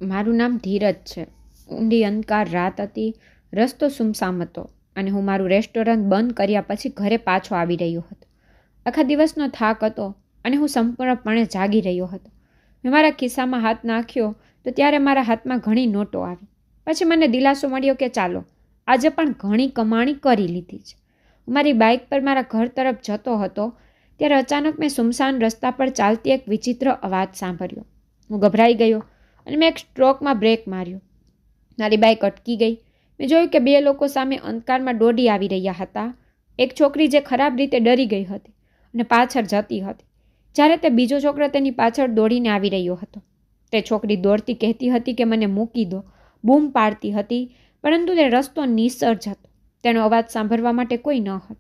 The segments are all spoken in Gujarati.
મારું નામ ધીરજ છે. ઊંડી અંધકાર રાત હતી. રસ્તો સુમસામ હતો અને હું મારું રેસ્ટોરન્ટ બંધ કર્યા પછી ઘરે પાછો આવી રહ્યો હતો. આખા દિવસનો થાક હતો અને હું સંપૂર્ણપણે જાગી રહ્યો હતો. મેં મારા ખિસ્સામાં હાથ નાખ્યો તો ત્યારે મારા હાથમાં ઘણી નોટો આવી. પછી મને દિલાસો મળ્યો કે ચાલો, આજે પણ ઘણી કમાણી કરી લીધી છે. હું મારી બાઇક પર મારા ઘર તરફ જતો હતો ત્યારે અચાનક મેં સુમસાન રસ્તા પર ચાલતી એક વિચિત્ર અવાજ સાંભળ્યો. હું ગભરાઈ ગયો અને મેં એક સ્ટ્રોકમાં બ્રેક માર્યો. મારી બાઇક અટકી ગઈ. મેં જોયું કે બે લોકો સામે અંધકારમાં દોડી આવી રહ્યા હતા. એક છોકરી જે ખરાબ રીતે ડરી ગઈ હતી અને પાછળ જતી હતી, જ્યારે તે બીજો છોકરો તેની પાછળ દોડીને આવી રહ્યો હતો. તે છોકરી દોડતી કહેતી હતી કે મને મૂકી દો, બૂમ પાડતી હતી, પરંતુ તે રસ્તો નિસર્જ હતો. તેનો અવાજ સાંભળવા માટે કોઈ ન હતું.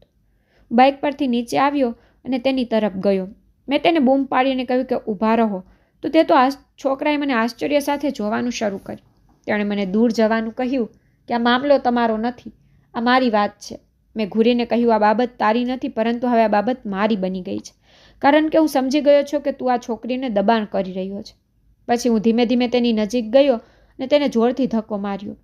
બાઇક પરથી નીચે આવ્યો અને તેની તરફ ગયો. મેં તેને બૂમ પાડીને કહ્યું કે ઊભા રહો, તો તે તો છોકરાએ મને આશ્ચર્ય સાથે જોવાનું શરૂ કર્યું. તેણે મને દૂર જવાનું કહ્યું કે આ મામલો તમારો નથી, આ મારી વાત છે. મેં ઘૂરીને કહ્યું આ બાબત તારી નથી, પરંતુ હવે આ બાબત મારી બની ગઈ છે, કારણ કે હું સમજી ગયો છું કે તું આ છોકરીને દબાણ કરી રહ્યો છે. પછી હું ધીમે ધીમે તેની નજીક ગયો અને તેને જોરથી ધક્કો માર્યો.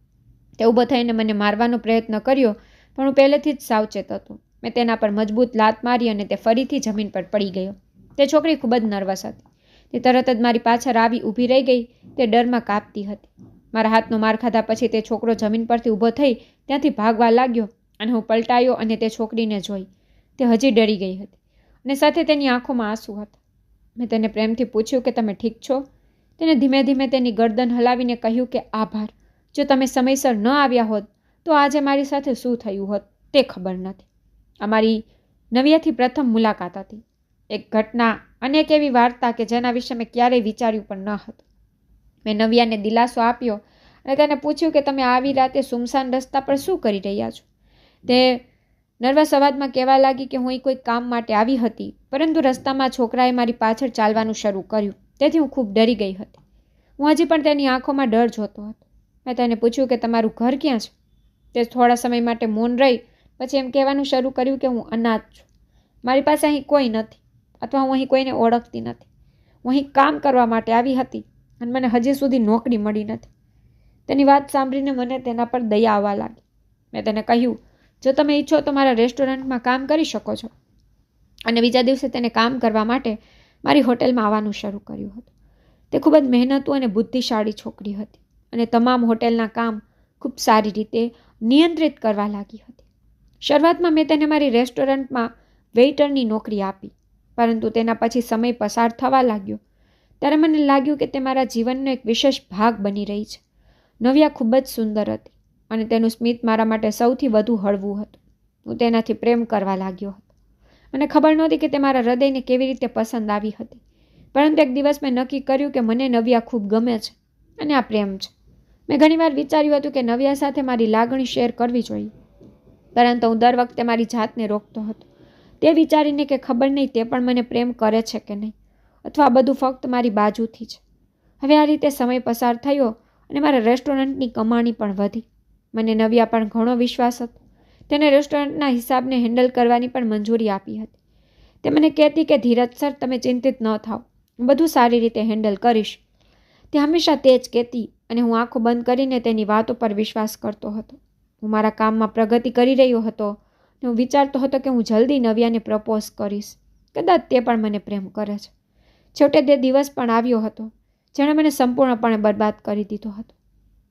તે ઊભો થઈને મને મારવાનો પ્રયત્ન કર્યો, પણ હું પહેલેથી જ સાવચેત હતો. મેં તેના પર મજબૂત લાત મારી અને તે ફરીથી જમીન પર પડી ગયો. તે છોકરી ખૂબ જ નર્વસ હતી. તે તરત જ મારી પાછળ આવી ઊભી રહી ગઈ. તે ડરમાં કાપતી હતી. મારા હાથનો માર ખાધા પછી તે છોકરો જમીન પરથી ઊભો થઈ ત્યાંથી ભાગવા લાગ્યો અને હું પલટાયો અને તે છોકરીને જોઈ. તે હજી ડરી ગઈ હતી અને સાથે તેની આંખોમાં આંસુ હતા. મેં તેને પ્રેમથી પૂછ્યું કે તમે ઠીક છો? તેને ધીમે ધીમે તેની ગરદન હલાવીને કહ્યું કે આભાર. જો તમે સમયસર ન આવ્યા હોત તો આજે મારી સાથે શું થયું હોત તે ખબર નથી. અમારી નવ્યાથી પ્રથમ મુલાકાત હતી. એક ઘટના અને એક એવી વાર્તા કે જેના વિશે મેં ક્યારેય વિચાર્યું પણ ન હતું. મેં નવ્યાને દિલાસો આપ્યો અને તેને પૂછ્યું કે તમે આવી રાતે સુમસાન રસ્તા પર શું કરી રહ્યા છો? તે નર્વસ અવાજમાં કહેવા લાગી કે હું કોઈ કામ માટે આવી હતી, પરંતુ રસ્તામાં છોકરાએ મારી પાછળ ચાલવાનું શરૂ કર્યું, તેથી હું ખૂબ ડરી ગઈ હતી. હું હજી પણ તેની આંખોમાં ડર જોતો હતો. મેં તેને પૂછ્યું કે તમારું ઘર ક્યાં છે? તે થોડા સમય માટે મૌન રહી, પછી એમ કહેવાનું શરૂ કર્યું કે હું અનાથ છું. મારી પાસે અહીં કોઈ નથી, અથવા હું અહીં કોઈને ઓળખતી નથી. હું અહીં કામ કરવા માટે આવી હતી અને મને હજી સુધી નોકરી મળી નથી. તેની વાત સાંભળીને મને તેના પર દયા આવવા લાગી. મેં તેને કહ્યું જો તમે ઈચ્છો તો મારા રેસ્ટોરન્ટમાં કામ કરી શકો છો. અને બીજા દિવસે તેને કામ કરવા માટે મારી હોટેલમાં આવવાનું શરૂ કર્યું હતું. તે ખૂબ જ મહેનતુ અને બુદ્ધિશાળી છોકરી હતી અને તમામ હોટેલના કામ ખૂબ સારી રીતે નિયંત્રિત કરવા લાગી હતી. શરૂઆતમાં મેં તેને મારી રેસ્ટોરન્ટમાં વેઇટરની નોકરી આપી, પરંતુ તેના પછી સમય પસાર થવા લાગ્યો ત્યારે મને લાગ્યું કે તે મારા જીવનનો એક વિશેષ ભાગ બની રહી છે. નવ્યા ખૂબ જ સુંદર હતી અને તેનું સ્મિત મારા માટે સૌથી વધુ હળવું હતું. હું તેનાથી પ્રેમ કરવા લાગ્યો હતો. મને ખબર નહોતી કે તે મારા હૃદયને કેવી રીતે પસંદ આવી હતી, પરંતુ એક દિવસ મેં નક્કી કર્યું કે મને નવ્યા ખૂબ ગમે છે અને આ પ્રેમ છે. મેં ઘણીવાર વિચાર્યું હતું કે નવ્યા સાથે મારી લાગણી શેર કરવી જોઈએ, પરંતુ હું દર વખતે મારી જાતને રોકતો હતો, તે વિચારીને કે ખબર નહીં તે પણ મને પ્રેમ કરે છે કે નહીં, અથવા આ બધું ફક્ત મારી બાજુથી છે. હવે આ રીતે સમય પસાર થયો અને મારા રેસ્ટોરન્ટની કમાણી પણ વધી. મને નવ્યા પણ ઘણો વિશ્વાસ હતો. તેને રેસ્ટોરન્ટના હિસાબને હેન્ડલ કરવાની પણ મંજૂરી આપી હતી. તે મને કહેતી કે ધીરજ સર, તમે ચિંતિત ન થાઓ, હું બધું સારી રીતે હેન્ડલ કરીશ. તે હંમેશા તે જ કહેતી અને હું આંખો બંધ કરીને તેની વાતો પર વિશ્વાસ કરતો હતો. હું મારા કામમાં પ્રગતિ કરી રહ્યો હતો અને હું વિચારતો હતો કે હું જલ્દી નવ્યાને પ્રપોઝ કરીશ. કદાચ તે પણ મને પ્રેમ કરે છે. છેવટે તે દિવસ પણ આવ્યો હતો જેણે મને સંપૂર્ણપણે બરબાદ કરી દીધો હતો.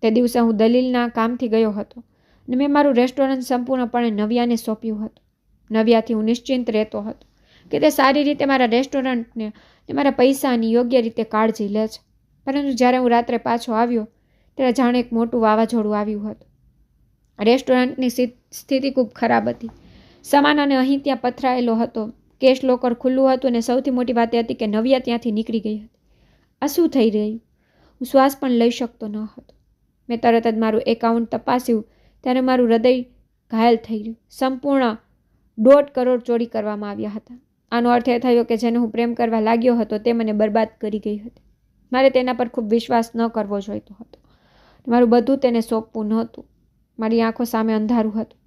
તે દિવસે હું દલીલના કામથી ગયો હતો અને મેં મારું રેસ્ટોરન્ટ સંપૂર્ણપણે નવ્યાને સોંપ્યું હતું. નવ્યાથી હું નિશ્ચિંત રહેતો હતો કે તે સારી રીતે મારા રેસ્ટોરન્ટને અને મારા પૈસાની યોગ્ય રીતે કાળજી લે છે. પરંતુ જ્યારે હું રાત્રે પાછો આવ્યો ત્યારે જાણે એક મોટું વાવાઝોડું આવ્યું હતું. રેસ્ટોરન્ટની સ્થિતિ ખૂબ ખરાબ હતી. સામાન અને અહીં ત્યાં પથરાયેલો હતો. કેશ લોકર ખુલ્લું હતું અને સૌથી મોટી વાત એ હતી કે નવ્યા ત્યાંથી નીકળી ગઈ હતી. આ શું થઈ રહ્યું? હું શ્વાસ પણ લઈ શકતો ન હતો. મેં તરત જ મારું એકાઉન્ટ તપાસ્યું ત્યારે મારું હૃદય ઘાયલ થઈ ગયું. સંપૂર્ણ 1.5 કરોડ ચોરી કરવામાં આવ્યા હતા. આનો અર્થ એ થયો કે જેને હું પ્રેમ કરવા લાગ્યો હતો તે મને બરબાદ કરી ગઈ હતી. મારે તેના પર ખૂબ વિશ્વાસ ન કરવો જોઈતો હતો. મારું બધું તેને સોંપવું નહોતું. મારી આંખો સામે અંધારું હતું.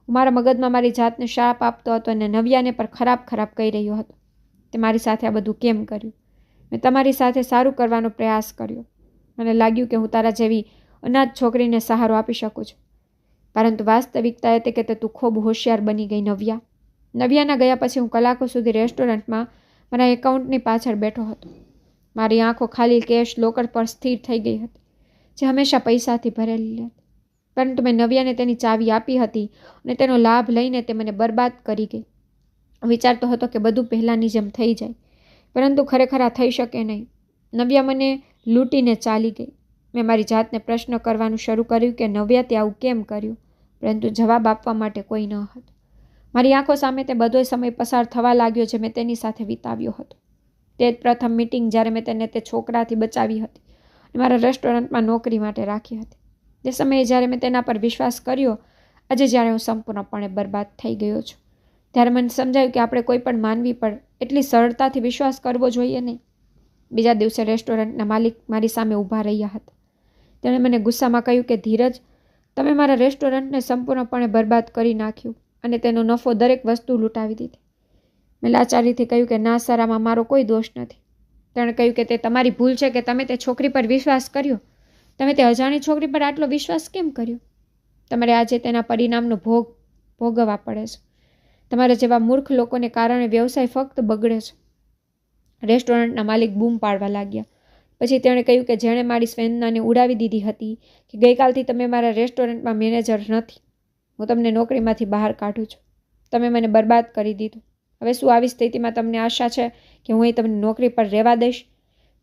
હું મારા મગજમાં મારી જાતને શાપ આપતો હતો અને નવ્યાને પર ખરાબ કહી રહ્યો હતો. તે મારી સાથે આ બધું કેમ કર્યું? મેં તમારી સાથે સારું કરવાનો પ્રયાસ કર્યો. મને લાગ્યું કે હું તારા જેવી અનાથ છોકરીને સહારો આપી શકું છું, પરંતુ વાસ્તવિકતા હતી કે તું ખૂબ હોશિયાર બની ગઈ નવ્યા. નવ્યાના ગયા પછી હું કલાકો સુધી રેસ્ટોરન્ટમાં મારા એકાઉન્ટની પાછળ બેઠો હતો. મારી આંખો ખાલી કેશ લોકર પર સ્થિર થઈ ગઈ હતી, જે હંમેશા પૈસાથી ભરેલી હતી. પરંતુ મેં નવ્યાને તેની ચાવી આપી હતી અને તેનો લાભ લઈને તે મને બરબાદ કરી ગઈ. વિચારતો હતો કે બધું પહેલાંની જેમ થઈ જાય, પરંતુ ખરેખર આ થઈ શકે નહીં. નવ્યા મને લૂંટીને ચાલી ગઈ. મેં મારી જાતને પ્રશ્ન કરવાનું શરૂ કર્યું કે નવ્યા તે આવું કેમ કર્યું, પરંતુ જવાબ આપવા માટે કોઈ ન હતો. મારી આંખો સામે તે બધો સમય પસાર થવા લાગ્યો જે મેં તેની સાથે વિતાવ્યો હતો. તે જ પ્રથમ મીટિંગ જ્યારે મેં તેને તે છોકરાથી બચાવી હતી અને મારા રેસ્ટોરન્ટમાં નોકરી માટે રાખી હતી. તે સમયે જ્યારે મેં તેના પર વિશ્વાસ કર્યો, આજે જ્યારે હું સંપૂર્ણપણે બરબાદ થઈ ગયો છું, ત્યારે મને સમજાયું કે આપણે કોઈ પણ માનવી પર એટલી સરળતાથી વિશ્વાસ કરવો જોઈએ નહીં. બીજા દિવસે રેસ્ટોરન્ટના માલિક મારી સામે ઊભા રહ્યા હતા. તેણે મને ગુસ્સામાં કહ્યું કે ધીરજ, તમે મારા રેસ્ટોરન્ટને સંપૂર્ણપણે બરબાદ કરી નાખ્યું અને તેનો નફો દરેક વસ્તુ લૂંટાવી દીધી. મેં લાચારીથી કહ્યું કે ના સર, આમાં મારો કોઈ દોષ નથી. તેણે કહ્યું કે તે તમારી ભૂલ છે કે તમે તે છોકરી પર વિશ્વાસ કર્યો. તમે તે અજાણી છોકરી પર આટલો વિશ્વાસ કેમ કર્યો? તમારે આજે તેના પરિણામનો ભોગ ભોગવવા પડે છે. તમારા જેવા મૂર્ખ લોકોને કારણે વ્યવસાય ફક્ત બગડે છે. રેસ્ટોરન્ટના માલિક બૂમ પાડવા લાગ્યા. પછી તેણે કહ્યું કે જેણે મારી સ્વેન્નાને ઉડાવી દીધી હતી કે ગઈકાલથી તમે મારા રેસ્ટોરન્ટમાં મેનેજર નથી. હું તમને નોકરીમાંથી બહાર કાઢું છું. તમે મને બરબાદ કરી દીધું. હવે શું આવી સ્થિતિમાં તમને આશા છે કે હું અહીં તમને નોકરી પર રહેવા દઈશ?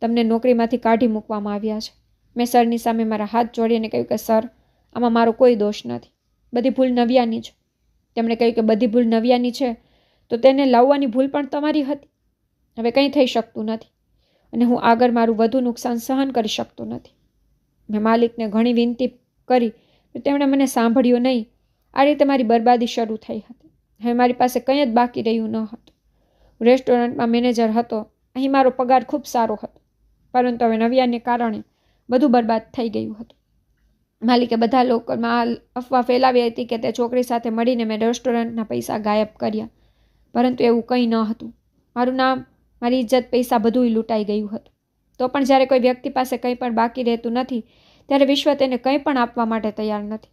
તમને નોકરીમાંથી કાઢી મૂકવામાં આવ્યા છે. મેં સરની સામે મારા હાથ જોડીને કહ્યું કે સર, આમાં મારો કોઈ દોષ નથી. બધી ભૂલ નવ્યાની છે. તેમણે કહ્યું કે બધી ભૂલ નવ્યાની છે તો તેને લાવવાની ભૂલ પણ તમારી હતી. હવે કંઈ થઈ શકતું નથી અને હું આગળ મારું વધુ નુકસાન સહન કરી શકતો નથી. મેં માલિકને ઘણી વિનંતી કરી, તેમણે મને સાંભળ્યો નહીં. આ રીતે મારી બરબાદી શરૂ થઈ હતી. હવે મારી પાસે કંઈ જ બાકી રહ્યું ન હતું. રેસ્ટોરન્ટમાં મેનેજર હતો. અહીં મારો પગાર ખૂબ સારો હતો, પરંતુ હવે નવ્યાને કારણે બધું બરબાદ થઈ ગયું હતું. માલિકે બધા લોકોમાં અફવા ફેલાવી હતી કે તે છોકરી સાથે મળીને મેં રેસ્ટોરન્ટના પૈસા ગાયબ કર્યા, પરંતુ એવું કંઈ ન હતું. મારું નામ, મારી ઇજ્જત, પૈસા બધું લૂંટાઈ ગયું હતું. તો પણ જ્યારે કોઈ વ્યક્તિ પાસે કંઈ પણ બાકી રહેતું નથી, ત્યારે વિશ્વ તેને કંઈ પણ આપવા માટે તૈયાર નથી.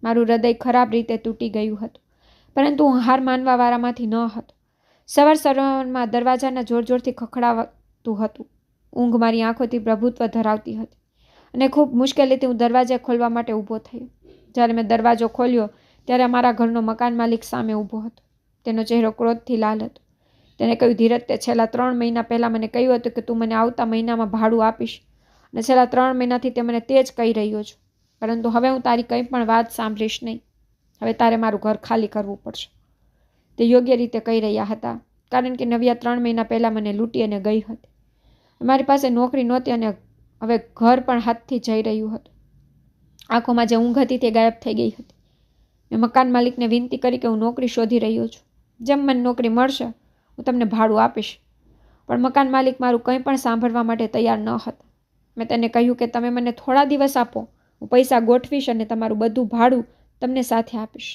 મારું હૃદય ખરાબ રીતે તૂટી ગયું હતું, પરંતુ હું હાર માનવાવાળામાંથી ન હતો. સવારમાં દરવાજાના જોરથી ખખડાવતું હતું. ઊંઘ મારી આંખોથી પ્રભુત્વ ધરાવતી હતી અને ખૂબ મુશ્કેલીથી હું દરવાજા ખોલવા માટે ઊભો થયો. જ્યારે મેં દરવાજો ખોલ્યો ત્યારે અમારા ઘરનો મકાન માલિક સામે ઊભો હતો. તેનો ચહેરો ક્રોધથી લાલ હતો. તેણે કહ્યું, ધીરજ, તે છેલ્લા 3 મહિના પહેલાં મને કહ્યું હતું કે તું મને આવતા મહિનામાં ભાડું આપીશ અને છેલ્લા 3 મહિનાથી તે મને તે જ કહી રહ્યો છું, પરંતુ હવે હું તારી કંઈ પણ વાત સાંભળીશ નહીં. હવે તારે મારું ઘર ખાલી કરવું પડશે. તે યોગ્ય રીતે કહી રહ્યા હતા, કારણ કે નવ્યા 3 મહિના પહેલાં મને લૂંટી અને ગઈ હતી. મારી પાસે નોકરી નહોતી અને હવે ઘર પણ હાથથી જઈ રહ્યું હતું. આંખોમાં જે ઊંઘ હતી તે ગાયબ થઈ ગઈ હતી. મેં મકાન માલિકને વિનંતી કરી કે હું નોકરી શોધી રહ્યો છું. જેમ મને નોકરી મળશે હું તમને ભાડું આપીશ. પણ મકાન માલિક મારું કંઈ પણ સાંભળવા માટે તૈયાર ન હતા. મેં તેને કહ્યું કે તમે મને થોડા દિવસ આપો, હું પૈસા ગોઠવીશ અને તમારું બધું ભાડું તમને સાથે આપીશ.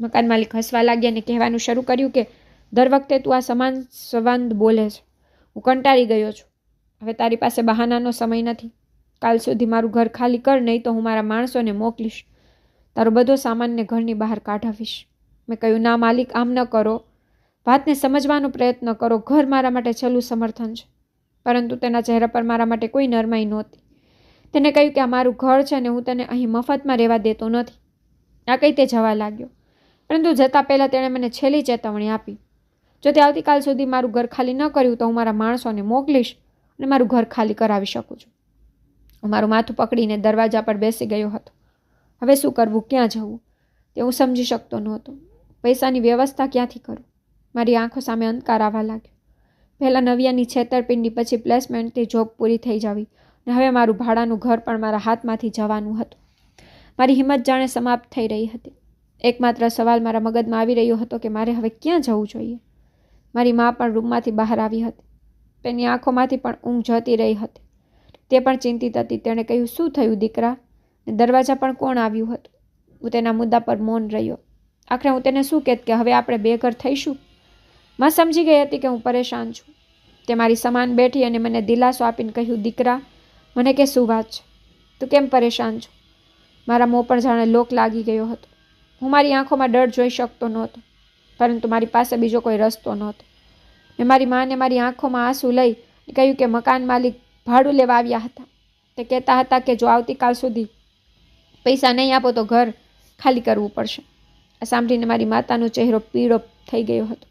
મકાન માલિક હસવા લાગ્યા અને કહેવાનું શરૂ કર્યું કે દર વખતે તું આ સમાન સંવાદ બોલે છે. હું કંટાળી ગયો છું. હવે તારી પાસે બહાનાનો સમય નથી. કાલ સુધી મારું ઘર ખાલી કર, નહીં તો હું મારા માણસોને મોકલીશ. તારો બધો સામાનને ઘરની બહાર કાઢાવીશ. મેં કહ્યું, ના માલિક, આમ ન કરો. વાતને સમજવાનો પ્રયત્ન કરો. ઘર મારા માટે છેલ્લું સમર્થન છે. પરંતુ તેના ચહેરા પર મારા માટે કોઈ નરમાઈ નહોતી. તેને કહ્યું કે આ મારું ઘર છે અને હું તને અહીં મફતમાં રહેવા દેતો નથી. આ કહી તે જવા લાગ્યો, પરંતુ જતાં પહેલાં તેણે મને છેલ્લી ચેતવણી આપી. જો તે આવતીકાલ સુધી મારું ઘર ખાલી ન કર્યું તો હું મારા માણસોને મોકલીશ અને મારું ઘર ખાલી કરાવી શકું છું. હું મારું માથું પકડીને દરવાજા પર બેસી ગયો હતો. હવે શું કરવું, ક્યાં જવું તે હું સમજી શકતો નહોતો. પૈસાની વ્યવસ્થા ક્યાંથી કરું? મારી આંખો સામે અંધકાર આવવા લાગ્યો. પહેલાં નવ્યાની છેતરપિંડી, પછી પ્લેસમેન્ટથી જોબ પૂરી થઈ જવી અને હવે મારું ભાડાનું ઘર પણ મારા હાથમાંથી જવાનું હતું. મારી હિંમત જાણે સમાપ્ત થઈ રહી હતી. એકમાત્ર સવાલ મારા મગજમાં આવી રહ્યો હતો કે મારે હવે ક્યાં જવું જોઈએ. મારી મા પણ રૂમમાંથી બહાર આવી હતી. તેની આંખોમાંથી પણ ઊંઘ જતી રહી હતી. તે પણ ચિંતિત હતી. તેણે કહ્યું, શું થયું દીકરા? દરવાજા પણ કોણ આવ્યું હતું? હું તેના મુદ્દા પર મૌન રહ્યો. આખરે હું તેને શું કહેત કે હવે આપણે બેઘર થઈશું? માં સમજી ગઈ હતી કે હું પરેશાન છું. તે મારી સમાન બેઠી અને મને દિલાસો આપીને કહ્યું, દીકરા, મને કે શું વાત છે? તું કેમ પરેશાન છો? મારા મોં પર જાણે લોક લાગી ગયો હતો. હું મારી આંખોમાં ડર જોઈ શકતો નહોતો, પરંતુ મારી પાસે બીજો કોઈ રસ્તો નહોતો. મેં મારી માને મારી આંખોમાં આંસુ લઈ કહ્યું કે મકાન માલિક ભાડું લેવા આવ્યા હતા. તે કહેતા હતા કે જો આવતીકાલ સુધી પૈસા નહીં આપો તો ઘર ખાલી કરવું પડશે. આ સાંભળીને મારી માતાનો ચહેરો પીળો થઈ ગયો હતો.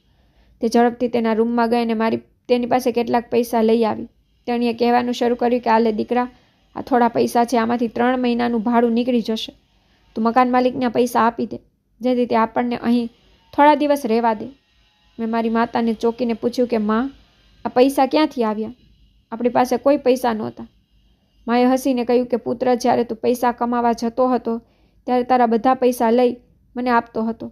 તે ઝડપથી તેના રૂમમાં ગઈ અને તેની પાસે કેટલાક પૈસા લઈ આવી. તેણીએ કહેવાનું શરૂ કર્યું કે આલે દીકરા, આ થોડા પૈસા છે, આમાંથી 3 મહિનાનું ભાડું નીકળી જશે. તું મકાન માલિકને પૈસા આપી દે, જેથી તે આપણને અહીં થોડા દિવસ રહેવા દે. મેં મારી માતાને ચોંકીને પૂછ્યું કે માં, આ પૈસા ક્યાંથી આવ્યા? આપણી પાસે કોઈ પૈસા નહોતા. માએ હસીને કહ્યું કે પુત્ર, જ્યારે તું પૈસા કમાવા જતો હતો ત્યારે તારા બધા પૈસા લઈ મને આપતો હતો.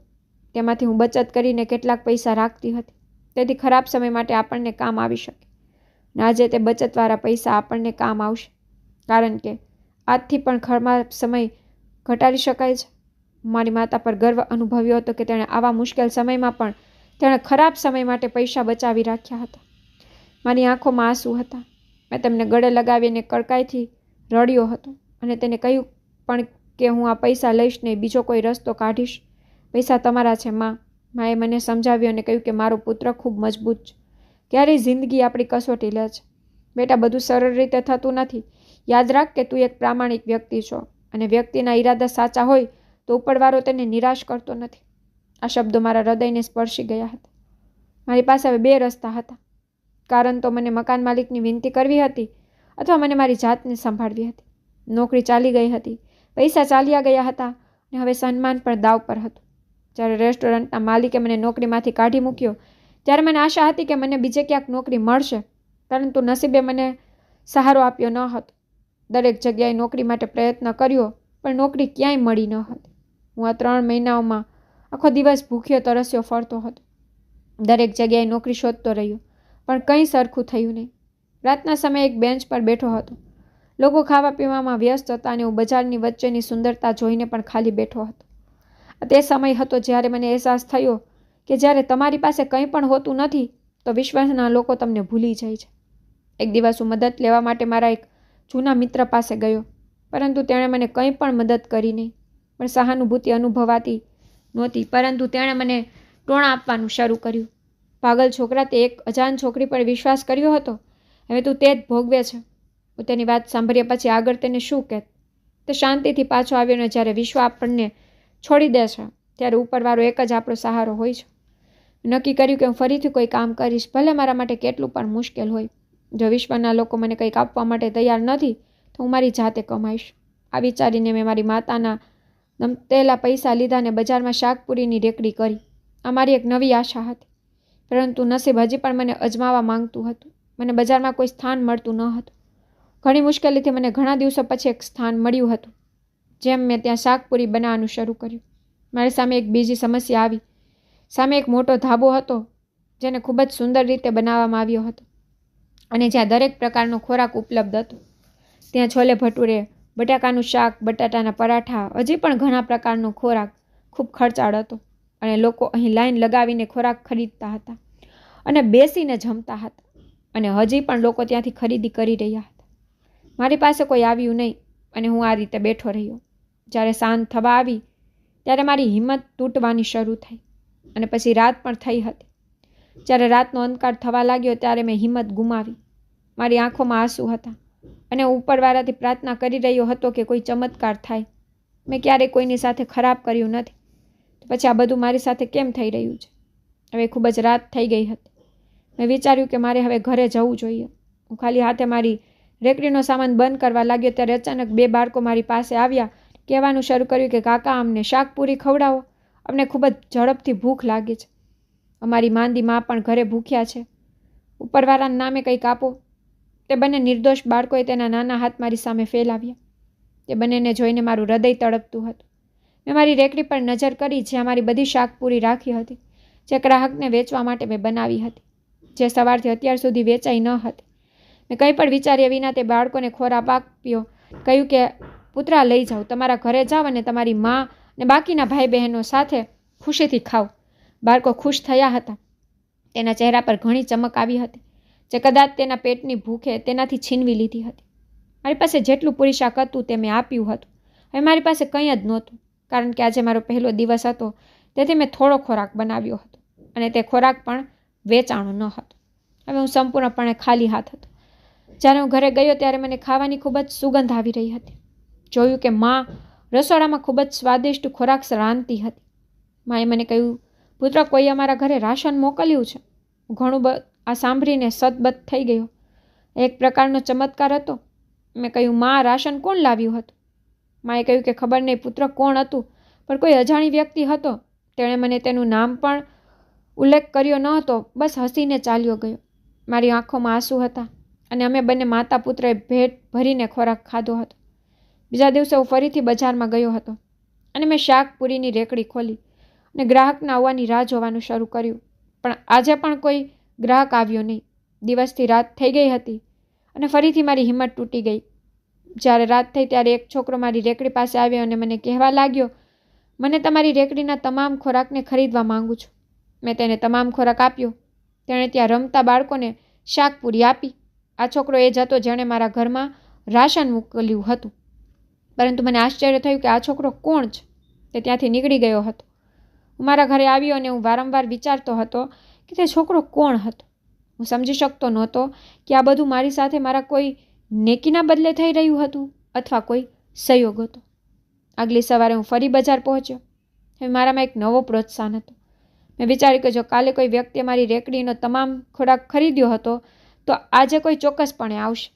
તેમાંથી હું બચત કરીને કેટલાક પૈસા રાખતી હતી, તેથી ખરાબ સમય માટે આપણને કામ આવી શકે. અને આજે તે બચતવાળા પૈસા આપણને કામ આવશે, કારણ કે આજથી પણ ખરાબ સમય ઘટાડી શકાય છે. મારી માતા પર ગર્વ અનુભવ્યો હતો કે તેણે આવા મુશ્કેલ સમયમાં પણ તેણે ખરાબ સમય માટે પૈસા બચાવી રાખ્યા હતા. મારી આંખોમાં આંસુ હતા. મેં તેમને ગળે લગાવીને કડકાઈથી રડ્યો હતો અને તેને કહ્યું પણ કે હું આ પૈસા લઈશ નહીં, બીજો કોઈ રસ્તો કાઢીશ. પૈસા તમારા છે માં. માએ મને સમજાવ્યું અને કહ્યું કે મારો પુત્ર ખૂબ મજબૂત છે. ક્યારેય જિંદગી આપણી કસોટી લે છે. બેટા, બધું સરળ રીતે થતું નથી. યાદ રાખ કે તું એક પ્રામાણિક વ્યક્તિ છો, અને વ્યક્તિના ઈરાદા સાચા હોય તો ઉપરવાળો તેને નિરાશ કરતો નથી. આ શબ્દો મારા હૃદયને સ્પર્શી ગયા હતા. મારી પાસે હવે 2 રસ્તા હતા. કારણ તો મને મકાન માલિકની વિનંતી કરવી હતી, અથવા મને મારી જાતને સંભાળવી હતી. નોકરી ચાલી ગઈ હતી, પૈસા ચાલ્યા ગયા હતા, અને હવે સન્માન પણ દાવ પર હતું. જ્યારે રેસ્ટોરન્ટના માલિકે મને નોકરીમાંથી કાઢી મૂક્યો ત્યારે મને આશા હતી કે મને બીજે ક્યાંક નોકરી મળશે, પરંતુ નસીબે મને સહારો આપ્યો ન હતો. દરેક જગ્યાએ નોકરી માટે પ્રયત્ન કર્યો, પણ નોકરી ક્યાંય મળી ન હતી. હું આ 3 મહિનાઓમાં આખો દિવસ ભૂખ્યો તરસ્યો ફરતો હતો. દરેક જગ્યાએ નોકરી શોધતો રહ્યો, પણ કંઈ સરખું થયું નહીં. રાતના સમયે એક બેન્ચ પર બેઠો હતો. લોકો ખાવા પીવામાં વ્યસ્ત હતા અને હું બજારની વચ્ચેની સુંદરતા જોઈને પણ ખાલી બેઠો હતો. તે સમય હતો જ્યારે મને અહેસાસ થયો કે જ્યારે તમારી પાસે કંઈ પણ હોતું નથી તો વિશ્વના લોકો તમને ભૂલી જાય છે. એક દિવસ હું મદદ લેવા માટે મારા એક જૂના મિત્ર પાસે ગયો, પરંતુ તેણે મને કંઈ પણ મદદ કરી નહીં. પણ સહાનુભૂતિ અનુભવાતી નહોતી, પરંતુ તેણે મને ટોણા આપવાનું શરૂ કર્યું. પાગલ છોકરા, તે એક અજાણ છોકરી પર વિશ્વાસ કર્યો હતો, હવે તું તે જ ભોગવે છે. હું તેની વાત સાંભળ્યા પછી આગળ તેને શું કહેત? તે શાંતિથી પાછો આવ્યો, ને જ્યારે વિશ્વ આપણને છોડી દે છે ત્યારે ઉપરવાળો એક જ આપણો સહારો હોય છે. નક્કી કર્યું કે હું ફરીથી કોઈ કામ કરીશ, ભલે મારા માટે કેટલું પણ મુશ્કેલ હોય. જો વિશ્વના લોકો મને કંઈક આપવા માટે તૈયાર નથી તો હું મારી જાતે કમાઈશ. આ વિચારીને મેં મારી માતાના નમતેલા પૈસા લીધા અને બજારમાં શાકપુરીની રેકડી કરી. આ મારી એક નવી આશા હતી, પરંતુ નસીબ હજી પણ મને અજમાવા માંગતું હતું. મને બજારમાં કોઈ સ્થાન મળતું ન હતું. ઘણી મુશ્કેલીથી મને ઘણા દિવસો પછી એક સ્થાન મળ્યું હતું. જેમ મેં ત્યાં શાકપુરી બનાવવાનું શરૂ કર્યું, મારી સામે એક બીજી સમસ્યા આવી. સામે એક મોટો ધાબો હતો, જેને ખૂબ જ સુંદર રીતે બનાવવામાં આવ્યો હતો, અને જ્યાં દરેક પ્રકારનો ખોરાક ઉપલબ્ધ હતો. ત્યાં છોલે ભટુરે, બટાકાનું શાક, બટાટાના પરાઠા, હજી પણ ઘણા પ્રકારનો ખોરાક ખૂબ ખર્ચાળ હતો, અને લોકો અહીં લાઈન લગાવીને ખોરાક ખરીદતા હતા અને બેસીને જમતા હતા, અને હજી પણ લોકો ત્યાંથી ખરીદી કરી રહ્યા હતા. મારી પાસે કોઈ આવ્યું નહીં, અને હું આ રીતે બેઠો રહ્યો. જ્યારે સાંજ થવા આવી ત્યારે મારી હિંમત તૂટવાની શરૂ થઈ, અને પછી રાત પણ થઈ હતી. જ્યારે રાતનો અંધકાર થવા લાગ્યો ત્યારે મેં હિંમત ગુમાવી. મારી આંખોમાં આંસુ હતા, અને ઉપરવાળાથી પ્રાર્થના કરી રહ્યો હતો કે કોઈ ચમત્કાર થાય. મેં ક્યારેય કોઈની સાથે ખરાબ કર્યું નથી, તો પછી આ બધું મારી સાથે કેમ થઈ રહ્યું છે? હવે ખૂબ જ રાત થઈ ગઈ હતી. મેં વિચાર્યું કે મારે હવે ઘરે જવું જોઈએ. હું ખાલી હાથે મારી રેકડીનો સામાન બંધ કરવા લાગ્યો ત્યારે અચાનક 2 બાળકો મારી પાસે આવ્યા, કહેવાનું શરૂ કર્યું કે કાકા, અમને શાકપુરી ખવડાવો, અમને ખૂબ જ ઝડપથી ભૂખ લાગી છે. અમારી માંદી માં પણ ઘરે ભૂખ્યા છે. ઉપરવાળાના નામે કંઈક આપો. તે બંને નિર્દોષ બાળકોએ તેના નાના હાથ મારી સામે ફેલાવ્યા. તે બંનેને જોઈને મારું હૃદય તડપતું હતું. મેં મારી રેકડી પર નજર કરી, જ્યાં મારી બધી શાકપુરી રાખી હતી, જે ગ્રાહકને વેચવા માટે મેં બનાવી હતી, જે સવારથી અત્યાર સુધી વેચાઈ ન હતી. મેં કંઈ પણ વિચાર્યા વિના તે બાળકોને ખોરાક આપ્યો. કહ્યું કે પુત્રા, લઈ જાઓ, તમારા ઘરે જાઓ અને તમારી મા અને બાકીના ભાઈ બહેનો સાથે ખુશીથી ખાઓ. બાળકો ખુશ થયા હતા. તેના ચહેરા પર ઘણી ચમક આવી હતી, જે કદાચ તેના પેટની ભૂખે તેનાથી છીનવી લીધી હતી. મારી પાસે જેટલું પૂરી શાક હતું તે મેં આપ્યું હતું. હવે મારી પાસે કંઈ જ નહોતું, કારણ કે આજે મારો પહેલો દિવસ હતો, તેથી મેં થોડો ખોરાક બનાવ્યો હતો અને તે ખોરાક પણ વેચાણો ન હતો. હવે હું સંપૂર્ણપણે ખાલી હાથ હતો. જ્યારે હું ઘરે ગયો ત્યારે મને ખાવાની ખૂબ જ સુગંધ આવી રહી હતી. જોયું કે માં રસોડામાં ખૂબ જ સ્વાદિષ્ટ ખોરાક રાંધતી હતી. માએ મને કહ્યું, પુત્ર, કોઈ અમારા ઘરે રાશન મોકલ્યું છે. ઘણું આ સાંભળીને સતબત થઈ ગયો. એક પ્રકારનો ચમત્કાર હતો. મેં કહ્યું, માં, રાશન કોણ લાવ્યું હતું? માએ કહ્યું કે ખબર નહીં પુત્ર કોણ હતું, પણ કોઈ અજાણી વ્યક્તિ હતો. તેણે મને તેનું નામ પણ ઉલ્લેખ કર્યો ન હતો. બસ હસીને ચાલ્યો ગયો. મારી આંખોમાં આંસુ હતા અને અમે બંને માતા પુત્રએ ભેટ ભરીને ખોરાક ખાધો હતો. બીજા દિવસે હું ફરીથી બજારમાં ગયો હતો અને મેં શાકપુરીની રેકડી ખોલી અને ગ્રાહકના આવવાની રાહ જોવાનું શરૂ કર્યું. પણ આજે પણ કોઈ ગ્રાહક આવ્યો નહીં. દિવસથી રાત થઈ ગઈ હતી અને ફરીથી મારી હિંમત તૂટી ગઈ. જ્યારે રાત થઈ ત્યારે એક છોકરો મારી રેકડી પાસે આવ્યો અને મને કહેવા લાગ્યો, મને તમારી રેકડીના તમામ ખોરાકને ખરીદવા માંગુ છું. મેં તેને તમામ ખોરાક આપ્યો. તેણે ત્યાં રમતા બાળકોને શાકપુરી આપી. આ છોકરો એ જ હતો જેણે મારા ઘરમાં રાશન મોકલ્યું હતું. પરંતુ મને આશ્ચર્ય થયું કે આ છોકરો કોણ છે. તે ત્યાંથી નીકળી ગયો હતો. હું મારા ઘરે આવ્યો અને હું વારંવાર વિચારતો હતો કે તે છોકરો કોણ હતો. હું સમજી શકતો નહોતો કે આ બધું મારી સાથે મારા કોઈ નેકીના બદલે થઈ રહ્યું હતું અથવા કોઈ સંયોગ હતો. આગલી સવારે હું ફરી બજાર પહોંચ્યો. હવે મારામાં એક નવો પ્રોત્સાહન હતો. મેં વિચાર્યું કે જો કાલે કોઈ વ્યક્તિએ મારી રેકડીનો તમામ ખોરાક ખરીદ્યો હતો તો આજે કોઈ ચોક્કસપણે આવશે.